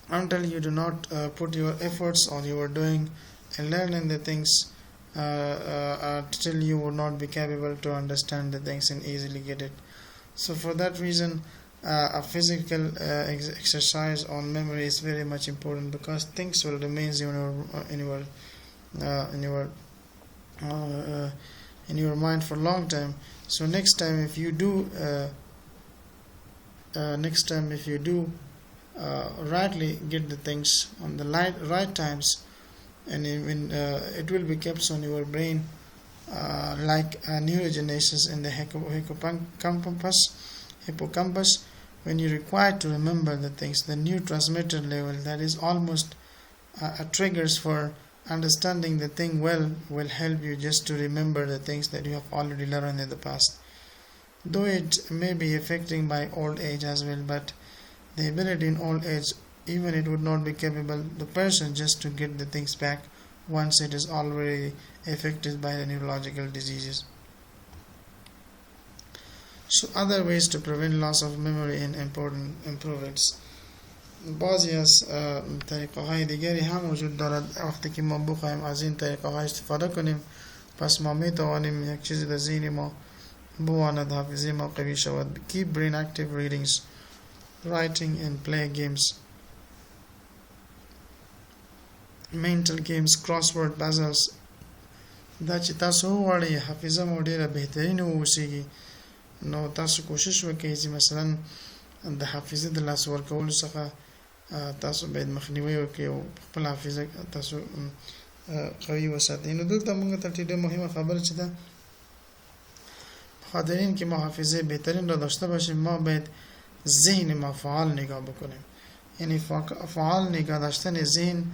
until you do not put your efforts on your doing and learning the things, till you will not be capable to understand the things and easily get it. So for that reason, a physical exercise on memory is very much important, because things will remain in your uh, uh, in your mind for a long time. So next time if you do rightly get the things on the right times, and even it will be kept on your brain like neurogenesis in the hippocampus. When you require to remember the things, the neurotransmitter level, that is almost triggers for understanding the thing well, will help you just to remember the things that you have already learned in the past. Though it may be affecting by old age as well, but the ability in old age, even it would not be capable the person just to get the things back once it is already affected by the neurological diseases. So other ways to prevent loss of memory and important improvements. بعضی از طریقه های دیگری هم وجود دارد. وقتی که ما بخوایم از این طریقه ها استفاده کنیم، پس ما می توانیم یک چیزی در ذهن ما بواند حافظه ما قوی شود. Keep brain active readings, writing and play games, mental games, crossword puzzles. دا چې تاسو وغواړئ حافظه مو ډیره بهترین ووسیږي، نو تاسو کوشش وکړئ چې مثلا د حافظه د لاس ورکولو څخه تاسو باید مخنیوي وکړئ او خپل حافظه تاسو قوي وساتئ. نو دلته موږ ته ډیره مهمه خبره چې ده، بخاطر اینکه ما حافظه بهترین را داشته باشیم، ما باید ذهن ما فعال نگاه بکنیم. یعنی فعال نگاه داشتن ذهن،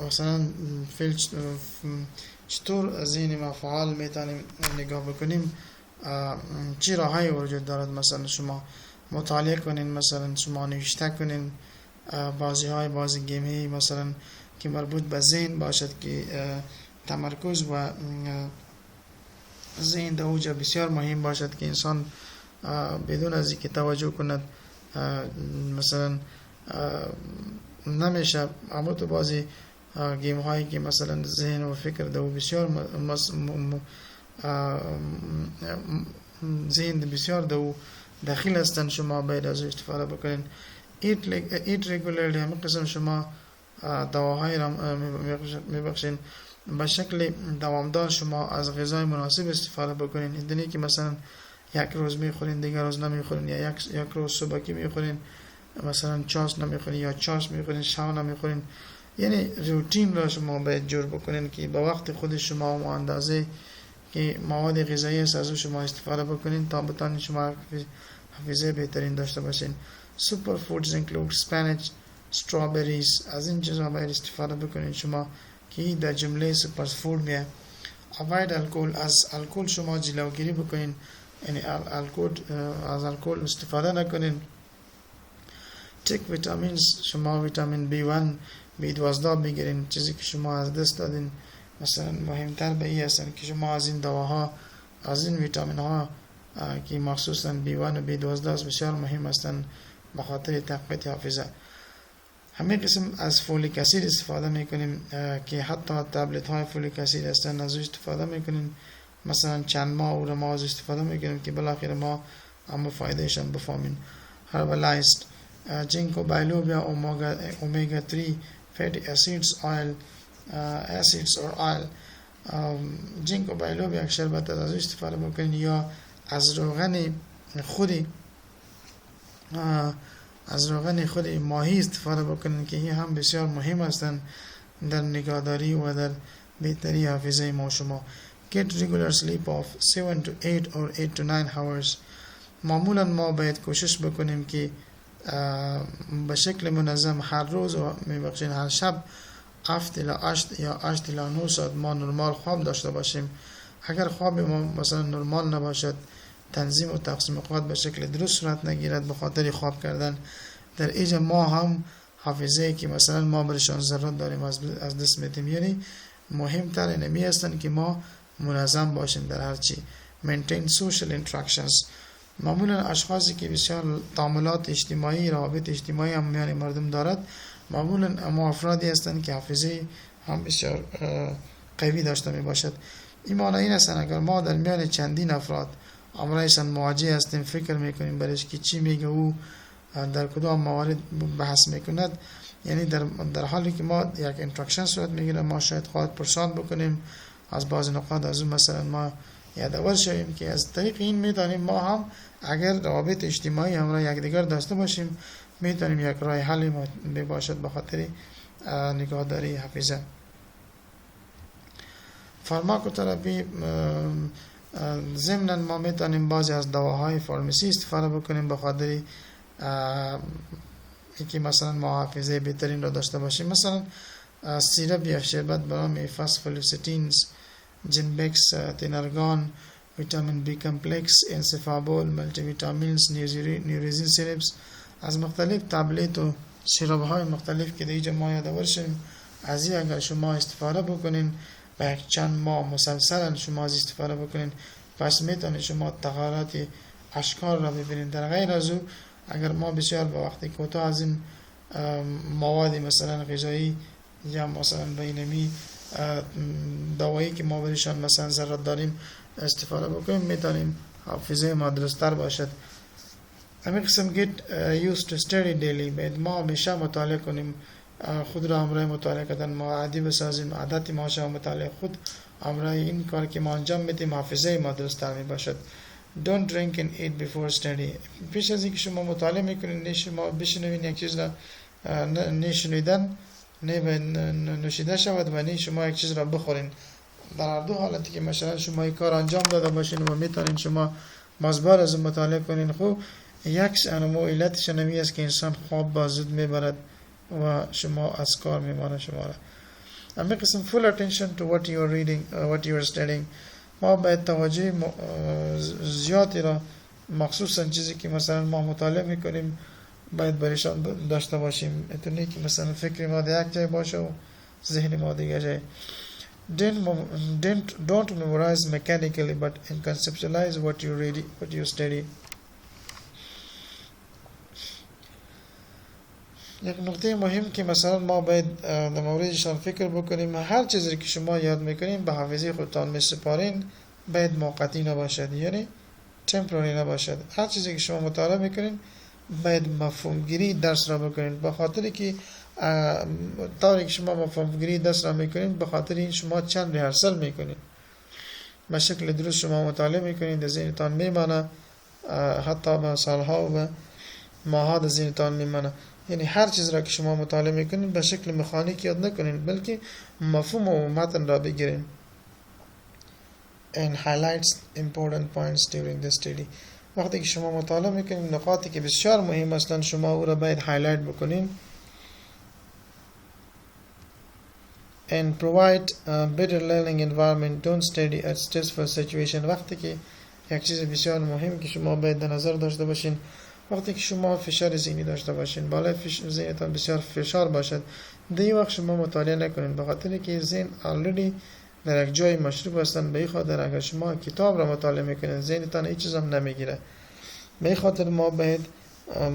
مثلا چطور ذهن ما فعال میتونیم نگاه بکنیم؟ چی راهایی وجود دارد؟ مثلا شما مطالعه کنین، مثلا شما نوشته کنین، بازی گیمی مثلا که مربوط به ذهن باشد که تمرکز و ذهن در اوجه بسیار مهم باشد که انسان بدون از اینکه توجه کند مثلا نمیشه. اما تو بازی گیم هایی که مثلا ذهن و فکر در بسیار ذهن بسیار در داخل هستند، شما باید از استفاده بکنین. eat regularly، همه قسم شما دواهای را میبخشین، به شکل دوامدار شما از غذای مناسب استفاده بکنین. اینطوری که مثلا یک روز میخورین دیگر روز نمیخورین، یا یک روز صبحی میخورین مثلا چاس نمیخورین، یا چاس میخورین شام نمیخورین. یعنی روتین را شما باید جور بکنین که با وقت خود شما و اندازه که مواد غذایی است از شما استفاده بکنین تا بتانین شما حافظه بهترین داشته باشین. سوپر فودز include spinach، strawberries، از این چیزا باید استفاده بکنین شما که در جمله سوپر فود میاد. avoid alcohol، از الکل شما جلوگیری بکنین، یعنی از الکل استفاده نکنین. take vitamins، شما ویتامین B1 B12 بگیرین، چیزی که شما از دست دادین. مثلا مهمتر به این هستن که شما از این دواها، از این ویتامین ها که مخصوصا B1 و B12 بسیار مهم هستند به خاطر تقویت حافظه. همه قسم از فولیک اسید استفاده میکنیم که حتی تبلت های فولیک اسید هستند، از استفاده میکنیم. مثلا چند ماه او ما از استفاده میکنیم که بالاخره ما اما فایدهشان بفهمیم. هربلایزد، جینکو بایلوبیا، اومگا 3 fatty acids or oil. جینکو بایلوبیا یک شربت از استفاده بکنید، یا از روغن خود ماهی استفاده بکنید که این هم بسیار مهم هستند در نگهداری و در بهتری حافظه ما شما. Get regular sleep of 7 to 8 or 8 to 9 hours. معمولا ما باید کوشش بکنیم که به شکل منظم هر روز و میبخشین هر شب 7 الی 8 یا 8 الی 9 ساعت ما نرمال خواب داشته باشیم. اگر خواب ما مثلا نرمال نباشد، تنظیم و تقسیم اوقات به شکل درست صورت نگیرد به خاطر خواب کردن، در اینجا ما هم حافظه که مثلا ما برشان ضرورت داریم از دست میدیم. یعنی مهمتر اینمی هستند که ما منظم باشیم در هر چی. maintain social interactions. معمولا اشخاصی که بسیار تعاملات اجتماعی، روابط اجتماعی هم میان مردم دارد، معمولا اما افرادی هستند که حافظه هم بسیار قوی داشته می باشد. این معنی این است اگر ما در میان چندین افراد امرایشان مواجه هستیم، فکر میکنیم برش که چی میگه او در کدام موارد بحث میکند. یعنی در حالی که ما یک اینتراکشن صورت میگیره، ما شاید خواهد پرسان بکنیم از بعض نقاط از اون مثلا ما یادآور شویم که از طریق این میتونیم ما هم اگر روابط اجتماعی همراه یکدیگر داشته باشیم میتونیم یک راه حلی باشد به خاطر نگاهداری حافظه. فارماکوتراپی ضمن ما میتونیم بعضی از دواهای فارماسی استفاده بکنیم به خاطر اینکه مثلا ما حافظه بهترین را داشته باشیم. مثلا سیرپ یا شربت به نام فاسفولیسیتینز، جنبکس، تینرگان، ویتامین بی کمپلکس، انسفابول، ملتی ویتامینز، نیوریزین سیرپس از مختلف تابلت و سیرپ های مختلف که دیگه ما یادآور شدیم از این اگر شما استفاده بکنین و یک چند ماه مسلسلا شما از استفاده بکنین پس میتونید شما تغییرات اشکال را ببینید. در غیر از او اگر ما بسیار به وقتی کوتاه از این مواد مثلا غذایی یا مثلا بینمی دوایی که ما برشان مثلا ضرورت داریم استفاده بکنیم میتونیم حافظه ما درست‌تر باشد. همین قسم get used to study daily باید ما همیشه مطالعه کنیم، خود را همراه مطالعه کردن ما عادی بسازیم، عادت ما شما مطالعه خود همراه این کار که ما انجام میدیم حافظه ما درست‌تر می باشد. Don't drink and eat before study. پیش از اینکه شما مطالعه میکنید شما بشنوید یک چیز را نشنیدن نه نوشیده شود و نه شما یک چیز را بخورین. در هر دو حالتی که مثلا شما این کار انجام داده باشین و میتونین شما مزبار از مطالعه کنین خوب یک انمو علتش نمی است که انسان خواب بازود میبرد و شما از کار میمانه شما را. اما قسم full attention to what you are reading what you are studying ما باید توجه زیادی را مخصوصا چیزی که مثلا ما مطالعه میکنیم باید برایشان داشته باشیم. اتونی که مثلا فکر ما در یک جای باشه و ذهن ما دیگه جای. Don't memorize mechanically but conceptualize what you read, what you study. یک نکته مهم که مثلا ما باید در موردشان فکر بکنیم هر چیزی که شما یاد میکنین به حافظه خودتان میسپارین باید موقتی نباشد، یعنی temporary نباشد. هر چیزی که شما مطالعه میکنین باید مفهوم گیری درس را بکنین به خاطر که طوری که شما مفهوم گیری درس را میکنین به خاطر این شما چند ریهرسل میکنین به شکل درست شما مطالعه میکنین در ذهنتان میمانه، حتی به سالها و به ماها در ذهنتان میمانه. یعنی هر چیز را که شما مطالعه میکنین به شکل مکانیک یاد نکنین بلکه مفهوم و متن را بگیرین. And highlights important points during the study. وقتی که شما مطالعه میکنین نقاطی که بسیار مهم هستند شما او را باید هایلایت بکنین. And provide a better learning environment. Don't study at stressful situation. وقتی که یک چیز بسیار مهم که شما باید در نظر داشته باشین وقتی که شما فشار ذهنی داشته باشین بالای ذهنتان بسیار فشار باشد در وقت شما مطالعه نکنین به خاطر که ذهن already در یک جای مشروب هستن. به این خاطر اگر شما کتاب را مطالعه میکنین ذهنتان هیچ چیز هم نمیگیره. به این خاطر ما باید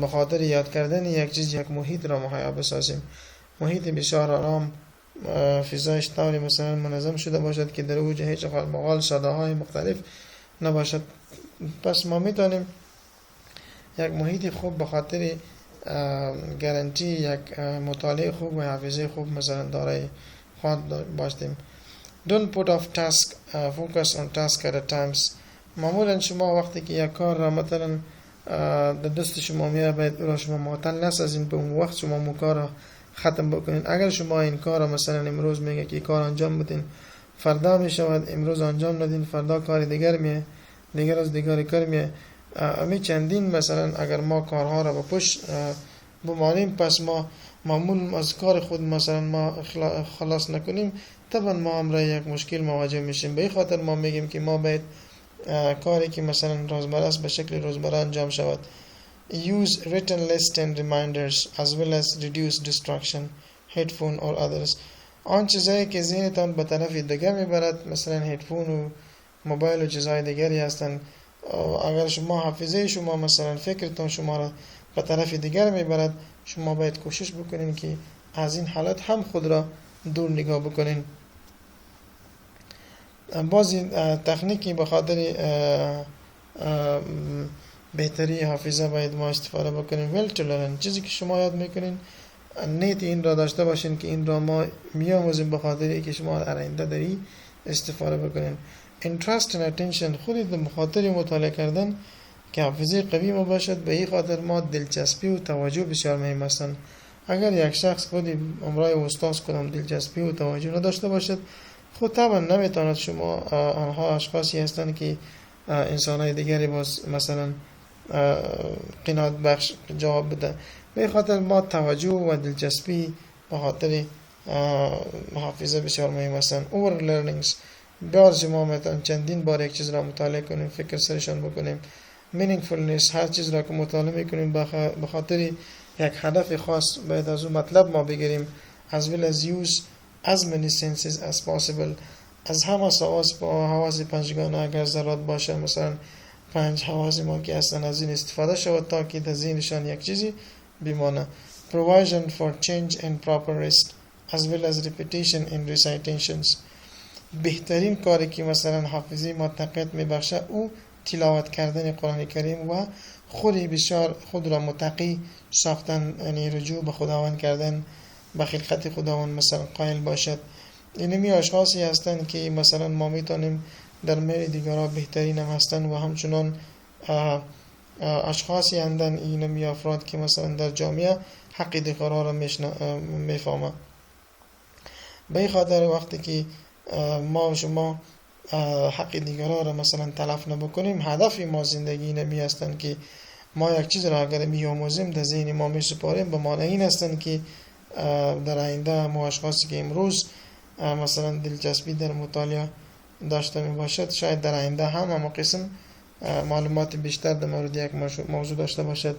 بخاطر یاد کردن یک چیز یک محیط را مهیا بسازیم، محیط بسیار آرام، فضایش طوری مثلا منظم شده باشد که در اوج هیچ مقال صداهای مختلف نباشد. پس ما میتونیم یک محیط خوب به خاطر گارانتی یک مطالعه خوب و حافظه خوب مثلا دارای خود باشیم. Don't put off task, focus on task at a times. معمولا شما وقتی که یک کار را مثلا در دست شما میاد باید را شما معطل نسازین به اون وقت شما اون کار را ختم بکنین. اگر شما این کار را مثلا امروز میگه که کار انجام بدین فردا میشود، امروز انجام ندین فردا کار دیگر میه، دیگر از دیگر کار میه. امی چندین مثلا اگر ما کارها را با پشت بمانیم پس ما معمول از کار خود مثلا ما خلاص نکنیم طبعا ما هم را یک مشکل مواجه میشیم. به این خاطر ما میگیم که ما باید کاری که مثلا روزمره است به شکل روزمره انجام شود. Use written list and reminders as well as reduce distraction, headphone or others. آن چیزایی که ذهنتان به طرف دیگر میبرد مثلا هدفون و موبایل و چیزهای دیگری هستند، اگر شما حافظه شما مثلا فکرتون شما را به طرف دیگر میبرد شما باید کوشش بکنین که از این حالت هم خود را دور نگاه بکنین. بعضی تکنیکی به خاطر بهتری حافظه باید ما استفاده بکنیم. ویل تولرنت، چیزی که شما یاد میکنین نیت این را داشته باشین که این را ما میآموزیم به خاطر اینکه شما در آینده داری استفاده بکنین. interest and attention، خودی به خاطر مطالعه کردن که حافظه قوی ما باشد، به این خاطر ما دلچسپی و توجه بسیار مهم هستند. اگر یک شخص خودی امرای استاد کنم دلچسپی و توجه نداشته باشد، خود طبعا نمیتواند شما آنها اشخاصی هستند که انسانهای دیگری باز مثلا قناعت بخش جواب بده. به خاطر ما توجه و دلچسپی به خاطر حافظه بسیار مهم هستند. over learnings، بعضی ما مثلا چندین بار یک چیز را مطالعه کنیم، فکر سرشان بکنیم. meaningfulness، هر چیز را که مطالعه میکنیم به خاطر یک هدف خاص باید از اون مطلب ما بگیریم. as well as use as many senses as possible، از همه حواس پنجگانه اگر ضرورت باشه، مثلا 5 حواس ما که هستن از این استفاده شود تا که در ذهنشان یک چیزی بمانه. provision for change and proper rest as well as repetition in recitations، بهترین کاری که مثلا حافظه ما تقویت میبخشه او تلاوت کردن قرآن کریم و خود را متقی ساختن، یعنی رجوع به خداوند کردن، به خلقت خداوند مثلا قائل باشد. اینمی اشخاصی هستند که مثلا ما میتونیم در میل دیگران بهترین هم هستند و همچنان اشخاصی هستند اینمی افراد که مثلا در جامعه حق دیگران را میفهمند. به این خاطر وقتی که ما و شما حق دیگران را مثلا تلف نبکنیم، هدف ما زندگی اینمی هستند که ما یک چیز را اگر میآموزیم در ذهن ما میسپاریم، به معنی این هستند که در آینده ما اشخاصی که امروز مثلا دلچسپی در مطالعه داشته می باشد، شاید در آینده هم قسم معلومات بیشتر در مورد یک موضوع داشته باشد.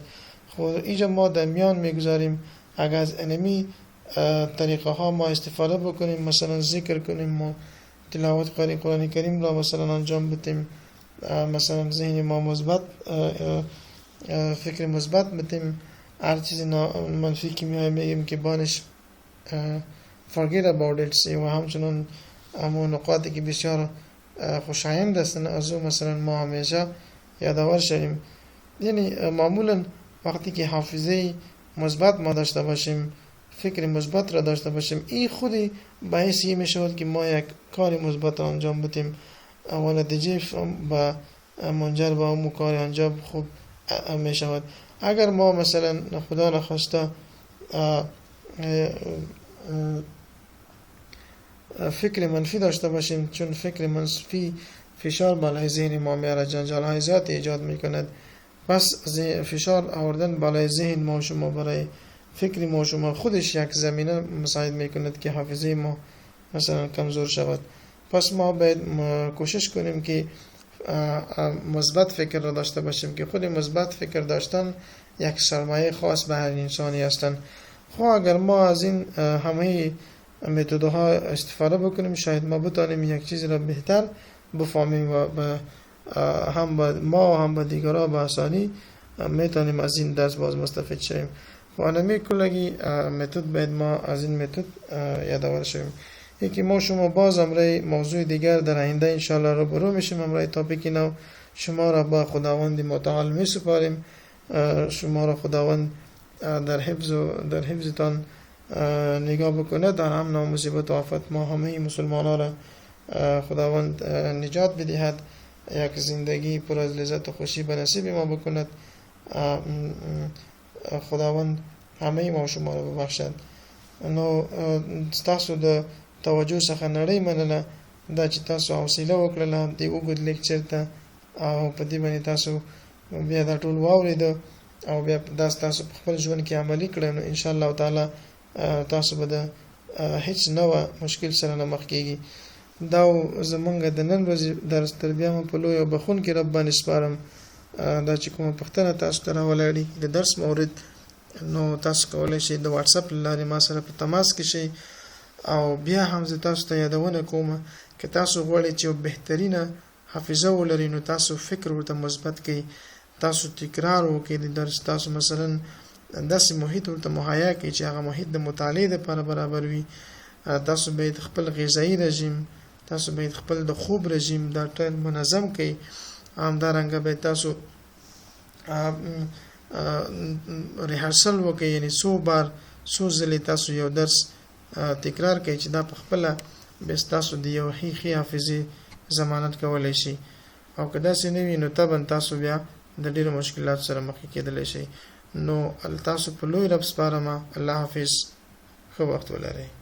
خود اینجا ما در میان میگذاریم اگر از انمی طریقه ها ما استفاده بکنیم، مثلا ذکر کنیم و تلاوت قرآن کریم را مثلا انجام بدیم، مثلا ذهن ما مثبت، فکر مثبت بدیم، هر چیز منفی که میگیم که بانش forget about it و همچنان همون نقاطی که بسیار خوشایند هستند از او مثلا ما همیشه یادآور شویم. یعنی معمولا وقتی که حافظه مثبت ما داشته باشیم، فکر مثبت را داشته باشیم، این خودی باعث می شود که ما یک کار مثبت انجام بدیم و نتیجه با منجر به اون کار انجام خوب می شود. اگر ما مثلا خدا نخواسته فکر منفی داشته باشیم، چون فکر منفی فشار بالای ذهن ما میاره، جنجال های زیاد ایجاد میکند، پس فشار آوردن بالای ذهن ما شما برای فکر ما شما خودش یک زمینه مساعد میکند که حافظه ما مثلا کمزور شود. پس ما باید کوشش کنیم که مثبت فکر را داشته باشیم که خود مثبت فکر داشتن یک سرمایه خاص به هر انسانی هستند. خب اگر ما از این همه متدها استفاده بکنیم، شاید ما بتانیم یک چیز را بهتر بفهمیم و هم با ما و هم با دیگران به آسانی میتونیم از این درس باز مستفید شویم. و انمی کلگی متد باید ما از این متد یادآور شویم. یکی ما شما باز امرای موضوع دیگر در آینده انشاءالله رو برو میشیم. امرای تاپیکی نو شما را با خداوند متعال می سپاریم. شما را خداوند در حفظتان نگاه بکنه، در هم مصیبت و آفت ما همه مسلمانان را خداوند نجات بدهد، یک زندگی پر از لذت و خوشی به نصیب ما بکند. خداوند همه ما شما را ببخشد. نو تاسو د توجه څخه نړۍ مننه دا چې تاسو حوصله وکړله د اوږد لیکچر ته، او په دې باندې تاسو بیا دا ټول واورېد او بیا دا تاسو په خپل ژوند کې عملي کړئ، نو ان شاء الله تعالی تاسو به د هیڅ نوه مشکل سره نه مخ کیږي. دا زمونږ د نن ورځې درس تربیه مو په لوی او بخونکي رب باندې سپارم. دا چې کومه پوښتنه تاسو ته راولاړي د درس مورد، نو تاسو کولی شئ د واتساپ له لارې ما سره په تماس کې شئ. او بیا هم زه تاسو ته یادونه کوم که تاسو غواړئ چې یو بهترینه حافظه ولرئ، نو تاسو فکر ورته مثبت کړئ، تاسو تکرار وکړئ د درس، تاسو مثلا داسې محیط ورته مهیا کړئ چې هغه محیط د مطالعې دپاره برابر وي. تاسو باید خپل غذایي رژیم، تاسو باید خپل د خوب رژیم دا ټول منظم کړئ، همدارنګه به تاسو ریهرسل وکړئ، یعنی څو ځلې تاسو یو درس تکرار کړئ چې دا په خپله به تاسو د یو ښې حافظې ضمانت کولی شي. او که داسې نه وي نو طبعا تاسو بیا د ډېرو مشکلاتو سره مخ کېدلی شئ. نو تاسو په لوی رب سپارمه. الله حافظ. ښه وخت ولرئ.